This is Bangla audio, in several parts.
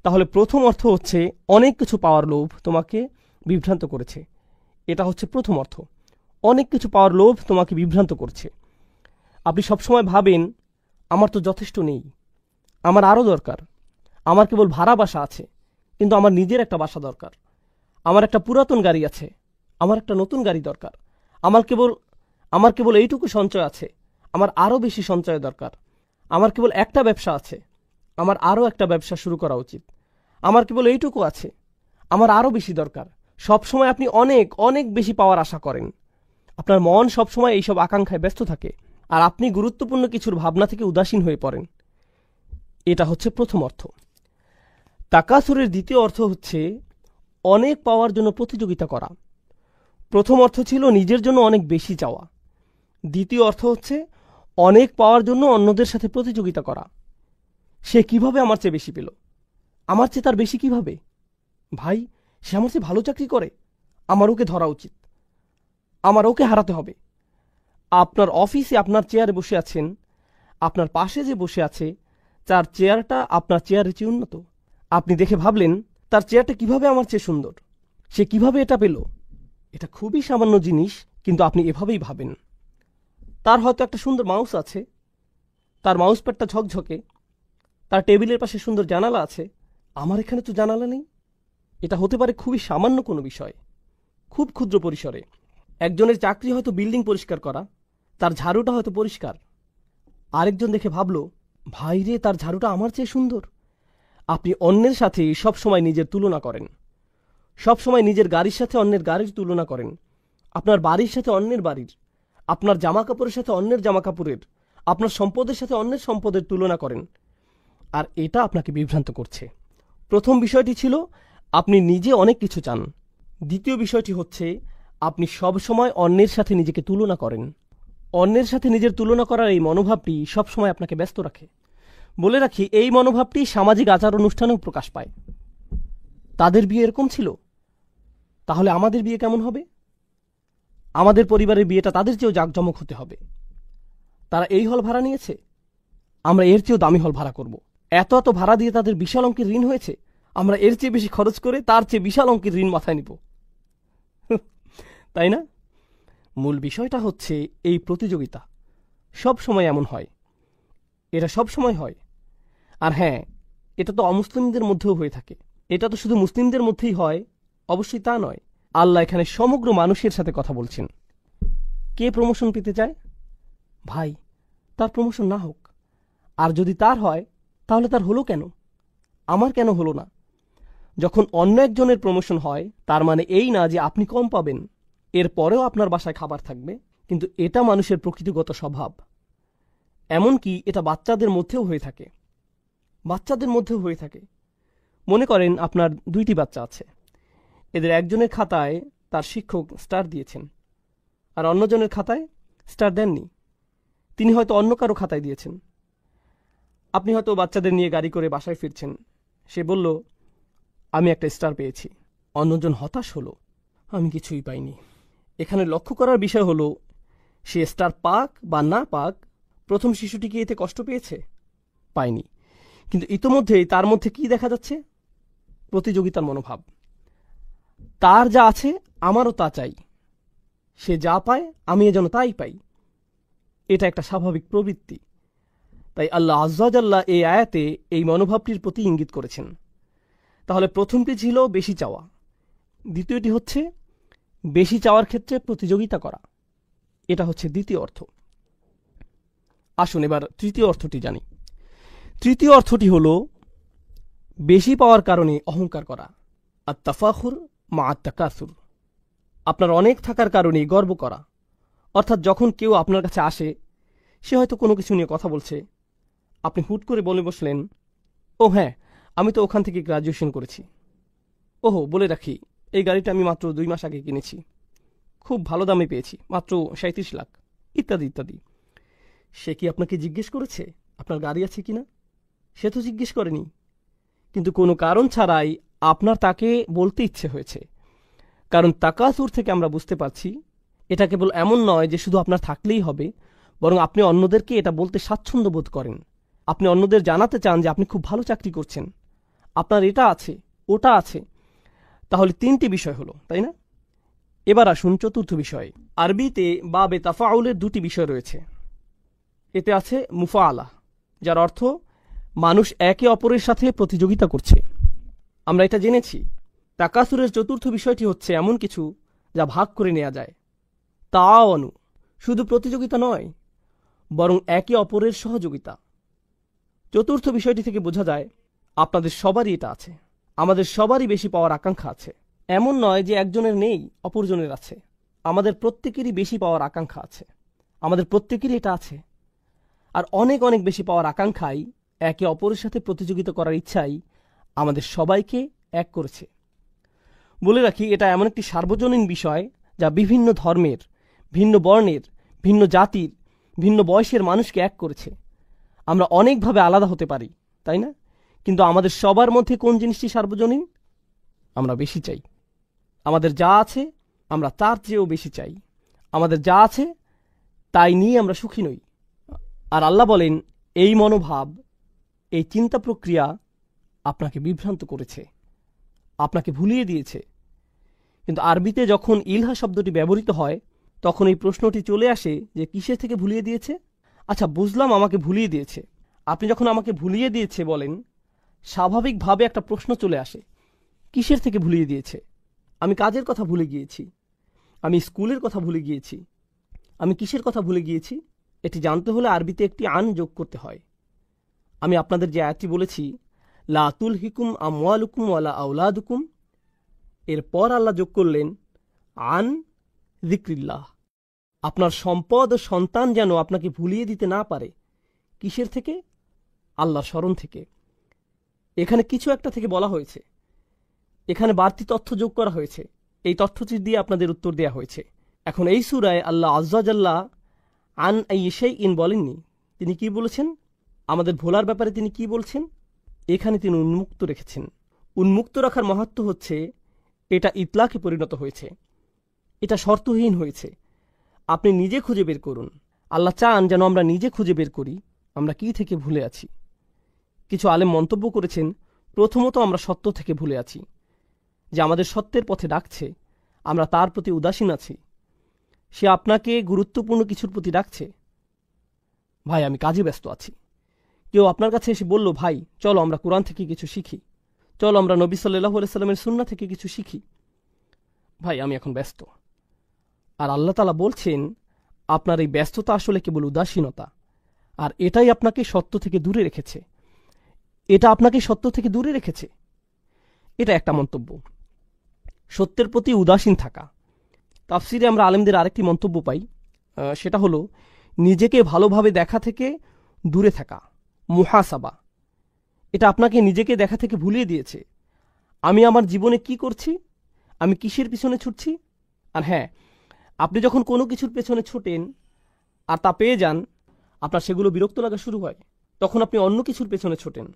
তাহলে প্রথম অর্থ হচ্ছে অনেক কিছু পাওয়ার লোভ তোমাকে বিভ্রান্ত করেছে। এটা হচ্ছে প্রথম অর্থ। অনেক কিছু পাওয়ার লোভ তোমাকে বিভ্রান্ত করছে। আপনি সবসময় ভাবেন আমার তো যথেষ্ট নেই, আমার আরও দরকার, আমার কেবল ভাড়া বাসা আছে, কিন্তু আমার নিজের একটা বাসা দরকার, আমার একটা পুরাতন গাড়ি আছে, আমার একটা নতুন গাড়ি দরকার, আমার কেবল এইটুকু সঞ্চয় আছে, আমার আরও বেশি সঞ্চয় দরকার, আমার কেবল একটা ব্যবসা আছে, আমার আরও একটা ব্যবসা শুরু করা উচিত, আমার কেবল এইটুকু আছে, আমার আরও বেশি দরকার। সবসময় আপনি অনেক অনেক বেশি পাওয়ার আশা করেন। আপনার মন সবসময় এইসব আকাঙ্ক্ষায় ব্যস্ত থাকে, আর আপনি গুরুত্বপূর্ণ কিছুর ভাবনা থেকে উদাসীন হয়ে পড়েন। এটা হচ্ছে প্রথম অর্থ। তাকাসুরের দ্বিতীয় অর্থ হচ্ছে অনেক পাওয়ার জন্য প্রতিযোগিতা করা। প্রথম অর্থ ছিল নিজের জন্য অনেক বেশি চাওয়া। দ্বিতীয় অর্থ হচ্ছে অনেক পাওয়ার জন্য অন্যদের সাথে প্রতিযোগিতা করা। সে কিভাবে আমার চেয়ে বেশি পেল, আমার চেয়ে তার বেশি কিভাবে? ভাই, সে আমার চেয়ে ভালো চাকরি করে, আমার ওকে ধরা উচিত, আমার ওকে হারাতে হবে। আপনার অফিসে আপনার চেয়ারে বসে আছেন, আপনার পাশে যে বসে আছে তার চেয়ারটা আপনার চেয়ারের চেয়ে উন্নত। আপনি দেখে ভাবলেন তার চেয়ারটা কিভাবে আমার চেয়ে সুন্দর, সে কিভাবে এটা পেল। এটা খুবই সামান্য জিনিস, কিন্তু আপনি এভাবেই ভাবেন। তার হয়তো একটা সুন্দর মাউস আছে, তার মাউস প্যাডটা ঝকঝকে, তার টেবিলের পাশে সুন্দর জানালা আছে, আমার এখানে তো জানালা নেই। এটা হতে পারে খুবই সামান্য কোনো বিষয়, খুব ক্ষুদ্র পরিসরে। একজনের চাকরি হয়তো বিল্ডিং পরিষ্কার করা, তার ঝাড়ুটা হয়তো পরিষ্কার। আরেকজন দেখে ভাবল, ভাই রে, তার ঝাড়ুটা আমার চেয়ে সুন্দর। আপনি অন্যের সাথে সবসময় নিজের তুলনা করেন, সবসময় নিজের গাড়ির সাথে অন্যের গাড়ির তুলনা করেন, আপনার বাড়ির সাথে অন্যের বাড়ির, আপনার জামা কাপড়ের সাথে অন্যের জামা কাপড়ের, আপনার সম্পদের সাথে অন্যের সম্পদের তুলনা করেন, আর এটা আপনাকে বিভ্রান্ত করছে। প্রথম বিষয়টি ছিল আপনি নিজে অনেক কিছু চান। দ্বিতীয় বিষয়টি হচ্ছে আপনি সবসময় অন্যের সাথে নিজেকে তুলনা করেন। অন্যের সাথে নিজের তুলনা করার এই মনোভাবটি সবসময় আপনাকে ব্যস্ত রাখে। বলে রাখি, এই মনোভাবটি সামাজিক আচার অনুষ্ঠানেও প্রকাশ পায়। তাদের বিয়ে এরকম ছিল, তাহলে আমাদের বিয়ে কেমন হবে? আমাদের পরিবারের বিয়েটা তাদের চেয়েও জাঁকজমক হতে হবে। তারা এই হল ভাড়া নিয়েছে, আমরা এর চেয়েও দামি হল ভাড়া করব। এত এত ভাড়া দিয়ে তাদের বিশাল অঙ্কের ঋণ হয়েছে, আমরা এর চেয়ে বেশি খরচ করে তার চেয়ে বিশাল অঙ্কের ঋণ মাথায় নিব। তাই না? মূল বিষয়টা হচ্ছে এই প্রতিযোগিতা সব সময় এমন হয়, এটা সব সময় হয়। আর হ্যাঁ, এটা তো অমুসলিমদের মধ্যেও হয়ে থাকে। এটা তো শুধু মুসলিমদের মধ্যেই হয়, অবশ্যই তা নয়। আল্লাহ এখানে সমগ্র মানুষের সাথে কথা বলছেন। কে প্রমোশন পেতে চায়? ভাই, তার প্রমোশন না হোক, আর যদি তার হয় তাহলে তার হলো কেন? আমার কেন হলো না? যখন অন্য একজনের প্রমোশন হয়, তার মানে এই না যে আপনি কম পাবেন। এর পরেও আপনার বাসায় খাবার থাকবে, কিন্তু এটা মানুষের প্রকৃতিগত স্বভাব। এমনকি এটা বাচ্চাদের মধ্যেও হয়ে থাকে। বাচ্চাদের মধ্যেও হয়ে থাকে। মনে করেন আপনার 2টি বাচ্চা আছে, এদের একজনের খাতায় তার শিক্ষক স্টার দিয়েছেন, আর অন্যজনের খাতায় স্টার দেননি। তিনি হয়তো অন্য কারো খাতায় দিয়েছেন। আপনি হয়তো বাচ্চাদের নিয়ে গাড়ি করে বাসায় ফিরছেন, সে বলল, আমি একটা স্টার পেয়েছি। অন্যজন হতাশ হলো, আমি কিছুই পাইনি। এখানে লক্ষ্য করার বিষয় হলো, সে স্টার পাক বা না পাক, প্রথম শিশুটি কি এতে কষ্ট পেয়েছে? পায়নি। কিন্তু ইতোমধ্যেই তার মধ্যে কি দেখা যাচ্ছে? প্রতিযোগিতার মনোভাব। তার যা আছে আমারও তা চাই, সে যা পায় আমি যেন তাই পাই। এটা একটা স্বাভাবিক প্রবৃত্তি। তাই আল্লাহ আয্যা ওয়া জাল্লা এই আয়াতে এই মনোভাবটির প্রতি ইঙ্গিত করেছেন। তাহলে প্রথমটি ছিল বেশি চাওয়া, দ্বিতীয়টি হচ্ছে বেশি চাওয়ার ক্ষেত্রে প্রতিযোগিতা করা। এটা হচ্ছে দ্বিতীয় অর্থ। আসুন এবার তৃতীয় অর্থটি জানি। তৃতীয় অর্থটি হল বেশি পাওয়ার কারণে অহংকার করা, আত-তাফাখুর মা আত-তাকাসুর। আপনার অনেক থাকার কারণে গর্ব করা। অর্থাৎ যখন কেউ আপনার কাছে আসে, সে হয়তো কোনো কিছু নিয়ে কথা বলছে, আপনি হুট করে বলে বসলেন, ও হ্যাঁ, আমি তো ওখান থেকে গ্রাজুয়েশন করেছি। ওহো, বলে রাখি, এই গাড়িটা আমি মাত্র 2 মাস আগে কিনেছি, খুব ভালো দামে পেয়েছি, মাত্র 37 লাখ, ইত্যাদি ইত্যাদি। সে কি আপনাকে জিজ্ঞেস করেছে আপনার গাড়ি আছে কিনা? সে তো জিজ্ঞেস করেনি, কিন্তু কোনো কারণ ছাড়াই আপনার তাকে বলতে ইচ্ছে হয়েছে। কারণ তাকাসুর থেকে আমরা বুঝতে পারছি, এটা কেবল এমন নয় যে শুধু আপনার থাকলেই হবে, বরং আপনি অন্যদেরকে এটা বলতে স্বাচ্ছন্দ্য বোধ করেন। আপনি অন্যদের জানাতে চান যে আপনি খুব ভালো চাকরি করছেন, আপনার এটা আছে, ওটা আছে, তাহলে 3টি বিষয় হলো, তাই না? এবার আসুন চতুর্থ বিষয়। আরবিতে বাবে তাফাউলের 2টি বিষয় রয়েছে। এতে আছে মুফাআলা, যার অর্থ মানুষ একে অপরের সাথে প্রতিযোগিতা করছে। আমরা এটা জেনেছি। তাকাসুরের চতুর্থ বিষয়টি হচ্ছে এমন কিছু যা ভাগ করে নেওয়া যায়। তাআওয়ানু, শুধু প্রতিযোগিতা নয়, বরং একে অপরের সহযোগিতা। চতুর্থ বিষয়টি থেকে বোঝা যায় আপনাদের সবারই এটা আছে। আমাদের সবারই বেশি পাওয়ার আকাঙ্ক্ষা আছে। এমন নয় যে একজনের নেই অপরজনের আছে। আমাদের প্রত্যেকেরই বেশি পাওয়ার আকাঙ্ক্ষা আছে। আমাদের প্রত্যেকেরই এটা আছে। আর অনেক অনেক বেশি পাওয়ার আকাঙ্ক্ষাই, একে অপরের সাথে প্রতিযোগিতা করার ইচ্ছাই আমাদের সবাইকে এক করেছে। বলে রাখি, এটা এমন একটি সার্বজনীন বিষয় যা বিভিন্ন ধর্মের, ভিন্ন বর্ণের, ভিন্ন জাতির, ভিন্ন বয়সের মানুষকে এক করেছে। আমরা অনেকভাবে আলাদা হতে পারি, তাই না? কিন্তু আমাদের সবার মধ্যে কোন জিনিসটি সার্বজনীন? আমরা বেশি চাই। আমাদের যা আছে আমরা তার চেয়েও বেশি চাই। আমাদের যা আছে তাই নিয়ে আমরা সুখী নই। আর আল্লাহ বলেন, এই মনোভাব, এই চিন্তা প্রক্রিয়া আপনাকে বিভ্রান্ত করেছে, আপনাকে ভুলিয়ে দিয়েছে। কিন্তু আরবিতে যখন ইলহা শব্দটি ব্যবহৃত হয়, তখন এই প্রশ্নটি চলে আসে যে কিসের থেকে ভুলিয়ে দিয়েছে? আচ্ছা, বুঝলাম আমাকে ভুলিয়ে দিয়েছে। আপনি যখন আমাকে ভুলিয়ে দিয়েছে বলেন, স্বাভাবিকভাবে একটা প্রশ্ন চলে আসে, কিসের থেকে ভুলিয়ে দিয়েছে? আমি কাজের কথা ভুলে গিয়েছি, আমি স্কুলের কথা ভুলে গিয়েছি, আমি কিসের কথা ভুলে গিয়েছি? এটি জানতে হলে আরবিতে একটি আন যোগ করতে হয়। আমি আপনাদের যে আয়াতটি বলেছি, লা তুলহিকুম আমওয়ালুকুম ওয়ালা আওলাদুকুম, এরপর আল্লাহ যোগ করলেন আন যিকরিল্লাহ। আপনার সম্পদ ও সন্তান যেন আপনাকে ভুলিয়ে দিতে না পারে। কিসের থেকে? আল্লাহর স্মরণ থেকে। এখানে কিছু একটা থেকে বলা হয়েছে, এখানে বাড়তি তথ্য যোগ করা হয়েছে। এই তথ্যটি দিয়ে আপনাদের উত্তর দেওয়া হয়েছে। এখন এই সূরায় আল্লাহ আজ্জা জাল্লা আন শাইইন বলেননি। তিনি কি বলেছেন? আমাদের ভোলার ব্যাপারে তিনি কি বলছেন? এখানে তিনি উন্মুক্ত রেখেছেন। উন্মুক্ত রাখার মাহাত্ম্য হচ্ছে এটা ইতলাকে পরিণত হয়েছে, এটা শর্তহীন হয়েছে। আপনি নিজে খুঁজে বের করুন। আল্লাহ চান যেন আমরা নিজে খুঁজে বের করি আমরা কি থেকে ভুলে আছি। কিছু আলেম মন্তব্য করেছেন, প্রথমত আমরা সত্য থেকে ভুলে আছি, যে আমাদের সত্যের পথে ডাকছে, আমরা তার প্রতি উদাসীন আছি। সে আপনাকে গুরুত্বপূর্ণ কিছুর প্রতি ডাকছে। ভাই, আমি কাজে ব্যস্ত আছি। কেউ আপনার কাছে এসে বলল, ভাই চলো আমরা কোরআন থেকে কিছু শিখি, চলো আমরা নবী সাল্লাল্লাহু আলাইহি সাল্লামের সুন্নাহ থেকে কিছু শিখি। ভাই, আমি এখন ব্যস্ত। আর আল্লাহ তাআলা বলছেন, আপনার এই ব্যস্ততা আসলে কেবল উদাসীনতা, আর এটাই আপনাকে সত্য থেকে দূরে রেখেছে। এটা আপনাকে সত্য থেকে দূরে রেখেছে। এটা একটা মন্তব্য, সত্যের প্রতি উদাসীন থাকা। তাফসিরে আমরা আলেমদের আরেকটি মন্তব্য পাই, সেটা হলো নিজেকে ভালোভাবে দেখা থেকে দূরে থাকা, মুহাসাবা। এটা আপনাকে নিজেকে দেখা থেকে ভুলিয়ে দিয়েছে। আমি আমার জীবনে কি করছি, আমি কিসের পিছনে ছুটছি। আর হ্যাঁ, আপনি যখন কোনো কিছুর পেছনে ছুটেন আর তা পেয়ে যান, আপনার সেগুলো বিরক্ত লাগা শুরু হয়। তখন আপনি অন্য কিছুর পেছনে ছোটেন,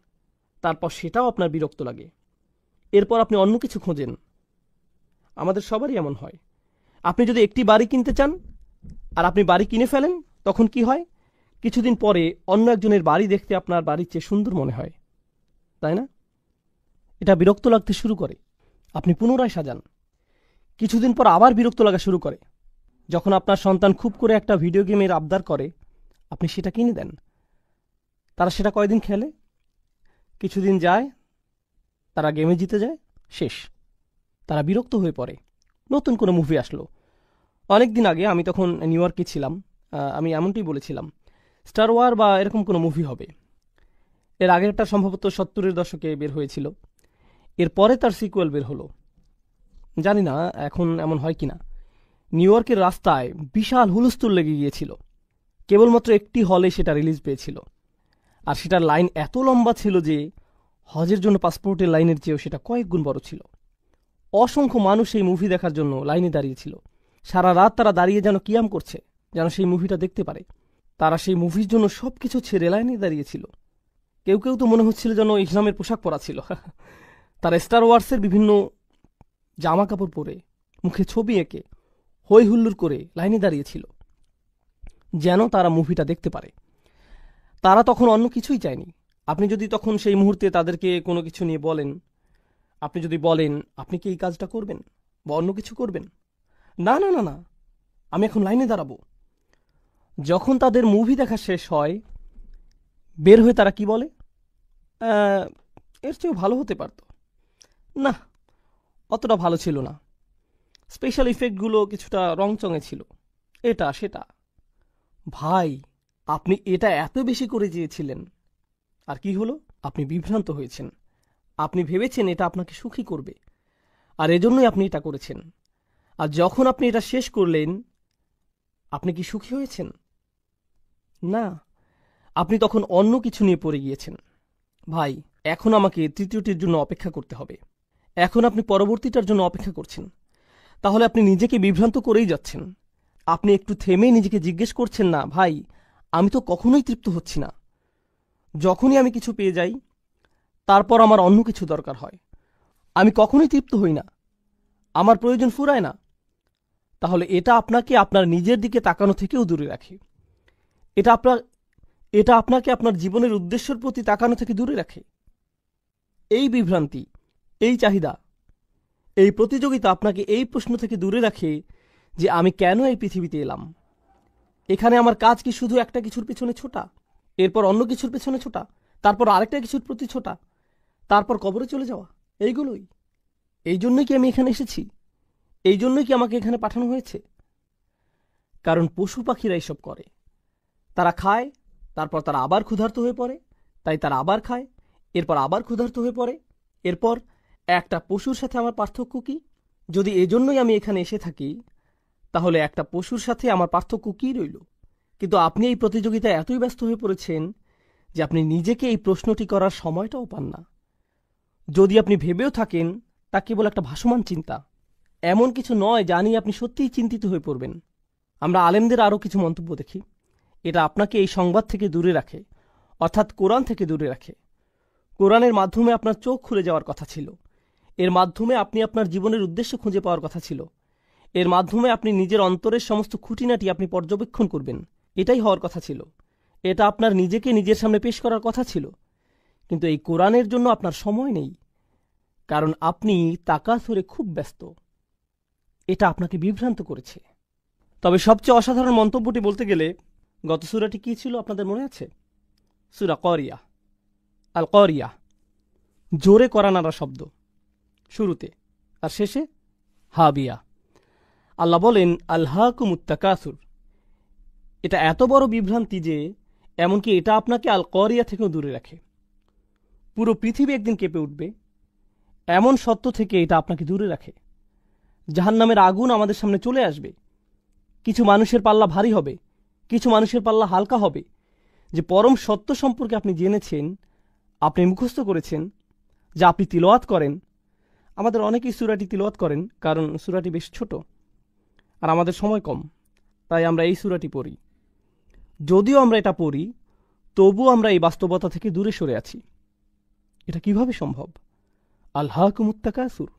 তারপর সেটাও আপনার বিরক্ত লাগে। এরপর আপনি অন্য কিছু খোঁজেন। আমাদের সবারই এমন হয়। আপনি যদি একটি বাড়ি কিনতে চান আর আপনি বাড়ি কিনে ফেলেন, তখন কি হয়? কিছুদিন পরে অন্য একজনের বাড়ি দেখতে আপনার বাড়ির চেয়ে সুন্দর মনে হয়, তাই না? এটা বিরক্ত লাগতে শুরু করে। আপনি পুনরায় সাজান। কিছুদিন পর আবার বিরক্ত লাগা শুরু করে। যখন আপনার সন্তান খুব করে একটা ভিডিও গেমের আবদার করে, আপনি সেটা কিনে দেন। তারা সেটা কয়দিন খেলে, কিছুদিন যায়, তারা গেমে জিতে যায়, শেষ। তারা বিরক্ত হয়ে পড়ে। নতুন কোনো মুভি আসলো। অনেক দিন আগে, আমি তখন নিউ ইয়র্কে ছিলাম, আমি এমনটাই বলেছিলাম, স্টার ওয়ার বা এরকম কোনো মুভি হবে। এর আগেরটা সম্ভবত 70-এর দশকে বের হয়েছিল। এরপরে তার সিকুয়েল বের হলো। জানি না এখন এমন হয় কিনা। নিউ ইয়র্কের রাস্তায় বিশাল হুলস্থুল লেগে গিয়েছিল। কেবলমাত্র একটি হলে সেটা রিলিজ পেয়েছিল, আর সেটার লাইন এত লম্বা ছিল যে হজের জন্য পাসপোর্টের লাইনের চেয়েও সেটা কয়েক গুণ বড় ছিল। অসংখ্য মানুষ এই মুভি দেখার জন্য লাইনে দাঁড়িয়েছিল। সারা রাত তারা দাঁড়িয়ে যেন কিয়াম করছে, যেন সেই মুভিটা দেখতে পারে। তারা সেই মুভির জন্য সবকিছু ছেড়ে লাইনে দাঁড়িয়েছিল। কেউ কেউ তো মনে হচ্ছিল যেন ইসলামের পোশাক পরা ছিল। তারা স্টার ওয়ার্সের বিভিন্ন জামা কাপড় পরে, মুখে ছবি এঁকে, হই হুল্লোড় করে লাইনে দাঁড়িয়েছিল, যেন তারা মুভিটা দেখতে পারে। তারা তখন অন্য কিছুই চায়নি, আপনি যদি তখন সেই মুহূর্তে তাদেরকে কোনো কিছু নিয়ে বলেন, আপনি যদি বলেন আপনি কি এই কাজটা করবেন বা অন্য কিছু করবেন, না না না না, আমি এখন লাইনে দাঁড়াবো। যখন তাদের মুভি দেখা শেষ হয়, বের হয়ে তারা কি বলে, এর চেয়েও ভালো হতে পারত, না অতটা ভালো ছিল না, স্পেশাল ইফেক্টগুলো কিছুটা রংচঙে ছিল, এটা সেটা। ভাই, আপনি এটা এত বেশি করে চেয়েছিলেন, আর কি হলো, আপনি বিভ্রান্ত হয়েছেন। আপনি ভেবেছেন এটা আপনাকে সুখী করবে, আর এজন্যই আপনি এটা করেছেন। আর যখন আপনি এটা শেষ করলেন, আপনি কি সুখী হয়েছেন? না, আপনি তখন অন্য কিছু নিয়ে পড়ে গিয়েছেন। ভাই, এখন আমাকে তৃতীয়টির জন্য অপেক্ষা করতে হবে। এখন আপনি পরবর্তীটার জন্য অপেক্ষা করছেন, তাহলে আপনি নিজেকে বিভ্রান্ত করেই যাচ্ছেন। আপনি একটু থেমে নিজেকে জিজ্ঞেস করছেন না, ভাই আমি তো কখনোই তৃপ্ত হচ্ছি না। যখনই আমি কিছু পেয়ে যাই, তারপর আমার অন্য কিছু দরকার হয়, আমি কখনোই তৃপ্ত হই না, আমার প্রয়োজন ফুরায় না। তাহলে এটা আপনাকে আপনার নিজের দিকে তাকানো থেকেও দূরে রাখে। এটা আপনাকে আপনার জীবনের উদ্দেশ্যের প্রতি তাকানো থেকে দূরে রাখে। এই বিভ্রান্তি, এই চাহিদা, এই প্রতিযোগিতা আপনাকে এই প্রশ্ন থেকে দূরে রাখে যে আমি কেন এই পৃথিবীতে এলাম। এখানে আমার কাজ কি শুধু একটা কিছুর পেছনে ছোটা, এরপর অন্য কিছুর পেছনে ছোটা, তারপর আরেকটা কিছুর প্রতি ছোটা, তারপর কবরে চলে যাওয়া, এইগুলোই? এই জন্যই কি আমি এখানে এসেছি? এই জন্যই কি আমাকে এখানে পাঠানো হয়েছে? কারণ পশু পাখিরা এসব করে। তারা খায়, তারপর তারা আবার ক্ষুধার্ত হয়ে পড়ে, তাই তারা আবার খায়, এরপর আবার ক্ষুধার্ত হয়ে পড়ে। এরপর একটা পশুর সাথে আমার পার্থক্য কি? যদি এজন্যই আমি এখানে এসে থাকি, তাহলে একটা পশুর সাথে আমার পার্থক্য কি রইল? কিন্তু আপনি এই প্রতিযোগিতায় এতই ব্যস্ত হয়ে পড়েছেন যে আপনি নিজেকে এই প্রশ্নটি করার সময়টাও পান না। যদি আপনি ভেবেও থাকেন, তা কেবল একটা ভাসমান চিন্তা, এমন কিছু নয় যা নিয়ে আপনি সত্যিই চিন্তিত হয়ে পড়বেন। আমরা আলেমদের আরও কিছু মন্তব্য দেখি। এটা আপনাকে এই সংবাদ থেকে দূরে রাখে, অর্থাৎ কোরআন থেকে দূরে রাখে। কোরআনের মাধ্যমে আপনার চোখ খুলে যাওয়ার কথা ছিল, এর মাধ্যমে আপনি আপনার জীবনের উদ্দেশ্য খুঁজে পাওয়ার কথা ছিল, এর মাধ্যমে আপনি নিজের অন্তরের সমস্ত খুঁটিনাটি আপনি পর্যবেক্ষণ করবেন, এটাই হওয়ার কথা ছিল। এটা আপনার নিজেকে নিজের সামনে পেশ করার কথা ছিল। কিন্তু এই কোরআনের জন্য আপনার সময় নেই, কারণ আপনি তাকাসুরে খুব ব্যস্ত। এটা আপনাকে বিভ্রান্ত করেছে। তবে সবচেয়ে অসাধারণ মন্তব্যটি বলতে গেলে, গত সূরাটি কি ছিল আপনাদের মনে আছে? সূরা করিয়া, আল করিয়া, জোরে করা নাড়া শব্দ শুরুতে, আর শেষে হাবিয়া। আল্লাহ বলেন আল্হাকুমুত তাকাসুর। এটা এত বড় বিভ্রান্তি যে এমনকি এটা আপনাকে আল করিয়া থেকেও দূরে রাখে। পুরো পৃথিবী একদিন কেঁপে উঠবে, এমন সত্য থেকে এটা আপনাকে দূরে রাখে। জাহান্নামের আগুন আমাদের সামনে চলে আসবে। কিছু মানুষের পাল্লা ভারী হবে, কিছু মানুষের পাল্লা হালকা হবে। যে পরম সত্য সম্পর্কে আপনি জেনেছেন, আপনি মুখস্থ করেছেন, যা আপনি তিলাওয়াত করেন। আমাদের অনেকেই সূরাটি তিলাওয়াত করেন, কারণ সূরাটি বেশ ছোট আর আমাদের সময় কম, তাই আমরা এই সূরাটি পড়ি। যদিও আমরা এটা পড়ি, তবুও আমরা এই বাস্তবতা থেকে দূরে সরে আছি। এটা কিভাবে সম্ভব? আল্হাকুমুত তাকাসুর,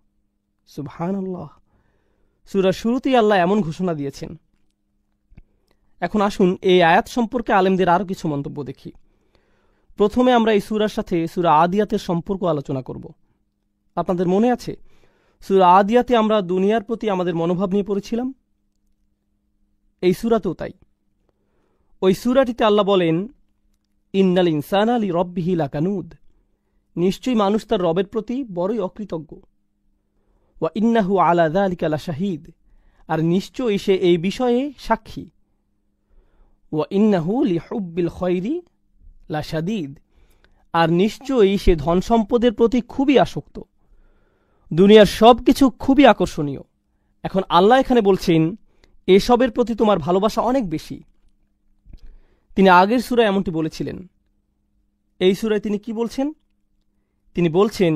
সুবহানাল্লাহ। সূরার শুরুতেই আল্লাহ এমন ঘোষণা দিয়েছেন। এখন আসুন এই আয়াত সম্পর্কে আলেমদের আরও কিছু মন্তব্য দেখি। প্রথমে আমরা এই সূরার সাথে সূরা আদিয়াতের সম্পর্ক আলোচনা করব। আপনাদের মনে আছে সূরা আদিয়াতে আমরা দুনিয়ার প্রতি আমাদের মনোভাব নিয়ে পড়েছিলাম? এই সূরাতেও তাই। ওই সূরাটিতে আল্লাহ বলেন, ইন্নাল ইনসানা লিরাব্বিহি লাকানুদ, নিশ্চয়ই মানুষ তার রবের প্রতি বড়ই অকৃতজ্ঞ। ওয়া ইন্নাহু আলা যালিকা লাশাহিদ, আর নিশ্চয়ই সে এই বিষয়ে সাক্ষী। ওয়া ইন্নাহু লিহুব্বিল খায়রি লাশাদীদ, আর নিশ্চয়ই সে ধন সম্পদের প্রতি খুবই আসক্ত। দুনিয়ার সব কিছু খুবই আকর্ষণীয়। এখন আল্লাহ এখানে বলছেন এসবের প্রতি তোমার ভালোবাসা অনেক বেশি। তিনি আগের সূরায় এমনটি বলেছিলেন। এই সূরায় তিনি কি বলছেন? তিনি বলছেন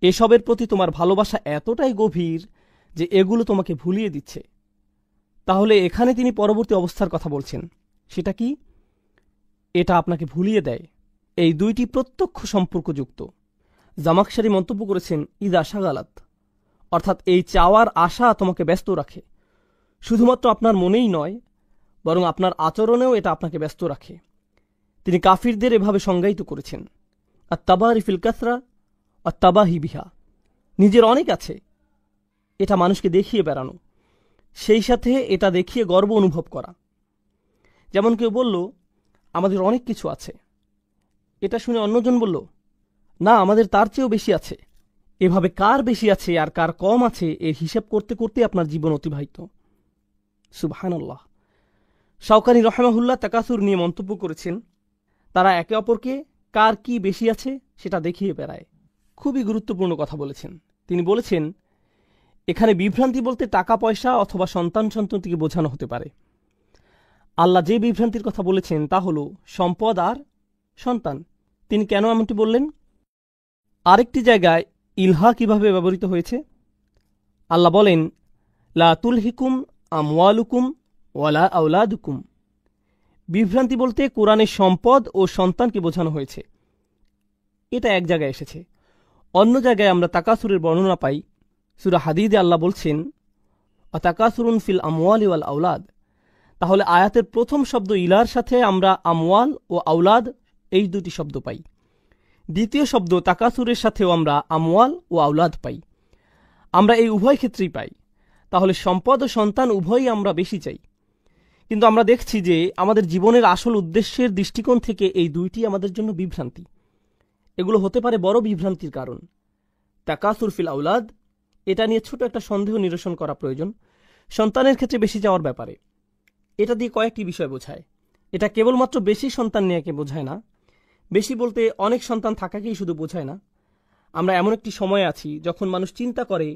এসবের প্রতি তোমার ভালোবাসা এতটাই গভীর যে এগুলো তোমাকে ভুলিয়ে দিচ্ছে। তাহলে এখানে তিনি পরবর্তী অবস্থার কথা বলছেন, সেটা কি? এটা আপনাকে ভুলিয়ে দেয়। এই দুইটি প্রত্যক্ষ সম্পর্কযুক্ত। জামাকশারি মন্তব্য করেছেন, ইদা শাগালাত, অর্থাৎ এই চাওয়ার আশা তোমাকে ব্যস্ত রাখে। শুধুমাত্র আপনার মনেই নয়, বরং আপনার আচরণেও এটা আপনাকে ব্যস্ত রাখে। তিনি কাফিরদের এভাবে সংজ্ঞায়িত করেছেন। আত্তাবারি ফিল কাসরা আত্তাবাহি বিহা, নিজের অনেক আছে এটা মানুষকে দেখিয়ে বেড়ানো, সেই সাথে এটা দেখিয়ে গর্ব অনুভব করা। যেমন কেউ বলল আমাদের অনেক কিছু আছে, এটা শুনে অন্যজন বলল না আমাদের তার চেয়েও বেশি আছে। এভাবে কার বেশি আছে আর কার কম আছে এর হিসাব করতে করতে আপনার জীবন অতিবাহিত। সুবহানাল্লাহ। শাওকানি রহমাহুল্লাহ তাকাসুর নিয়ে মন্তব্য করেছেন, তারা একে অপরকে কার কি বেশি আছে সেটা দেখিয়ে বেড়ায়। খুবই গুরুত্বপূর্ণ কথা বলেছেন। তিনি বলেছেন এখানে বিভ্রান্তি বলতে টাকা পয়সা অথবা সন্তান সন্ততিকে বোঝানো হতে পারে। আল্লাহ যে বিভ্রান্তির কথা বলেছেন তা হল সম্পদ আর সন্তান। তিনি কেন এমনটি বললেন? আরেকটি জায়গায় ইলহা কিভাবে ব্যবহৃত হয়েছে? আল্লাহ বলেন লা তুলহিকুম আমওয়ালুকুম ওয়ালা আওলাদুকুম। বিভ্রান্তি বলতে কোরআনের সম্পদ ও সন্তানকে বোঝানো হয়েছে, এটা এক জায়গায় এসেছে। অন্য জায়গায় আমরা তাকাসুরের বর্ণনা পাই। সূরা হাদীদে আল্লাহ বলছেন আতাকাসুরুন ফিল আমওয়ালি ওয়াল আওলাদ। তাহলে আয়াতের প্রথম শব্দ ইলার সাথে আমরা আমওয়াল ও আওলাদ এই দুটি শব্দ পাই। দ্বিতীয় শব্দ তাকাসুরের সাথেও আমরা আমওয়াল ও আওলাদ পাই। আমরা এই উভয় ক্ষেত্রেই পাই। তাহলে সম্পদ ও সন্তান উভয়ই আমরা বেশি চাই। কিন্তু আমরা দেখছি যে আমাদের জীবনের আসল উদ্দেশ্যের দৃষ্টিকোণ থেকে এই দুইটি আমাদের জন্য বিভ্রান্তি। এগুলো হতে পারে বড় বিভ্রান্তির কারণ। তাকাসুর ফিল আওলাদ, এটা নিয়ে ছোট একটা সন্দেহ নিরসন করা প্রয়োজন। সন্তানের ক্ষেত্রে বেশি যাওয়ার ব্যাপারে এটা দিয়ে কয়েকটি বিষয় বোঝায়। এটা কেবলমাত্র বেশি সন্তান নেয়াকে বোঝায় না। বেশি বলতে অনেক সন্তান থাকাকেই শুধু বোঝায় না। আমরা এমন একটি সময়ে আছি যখন মানুষ চিন্তা করে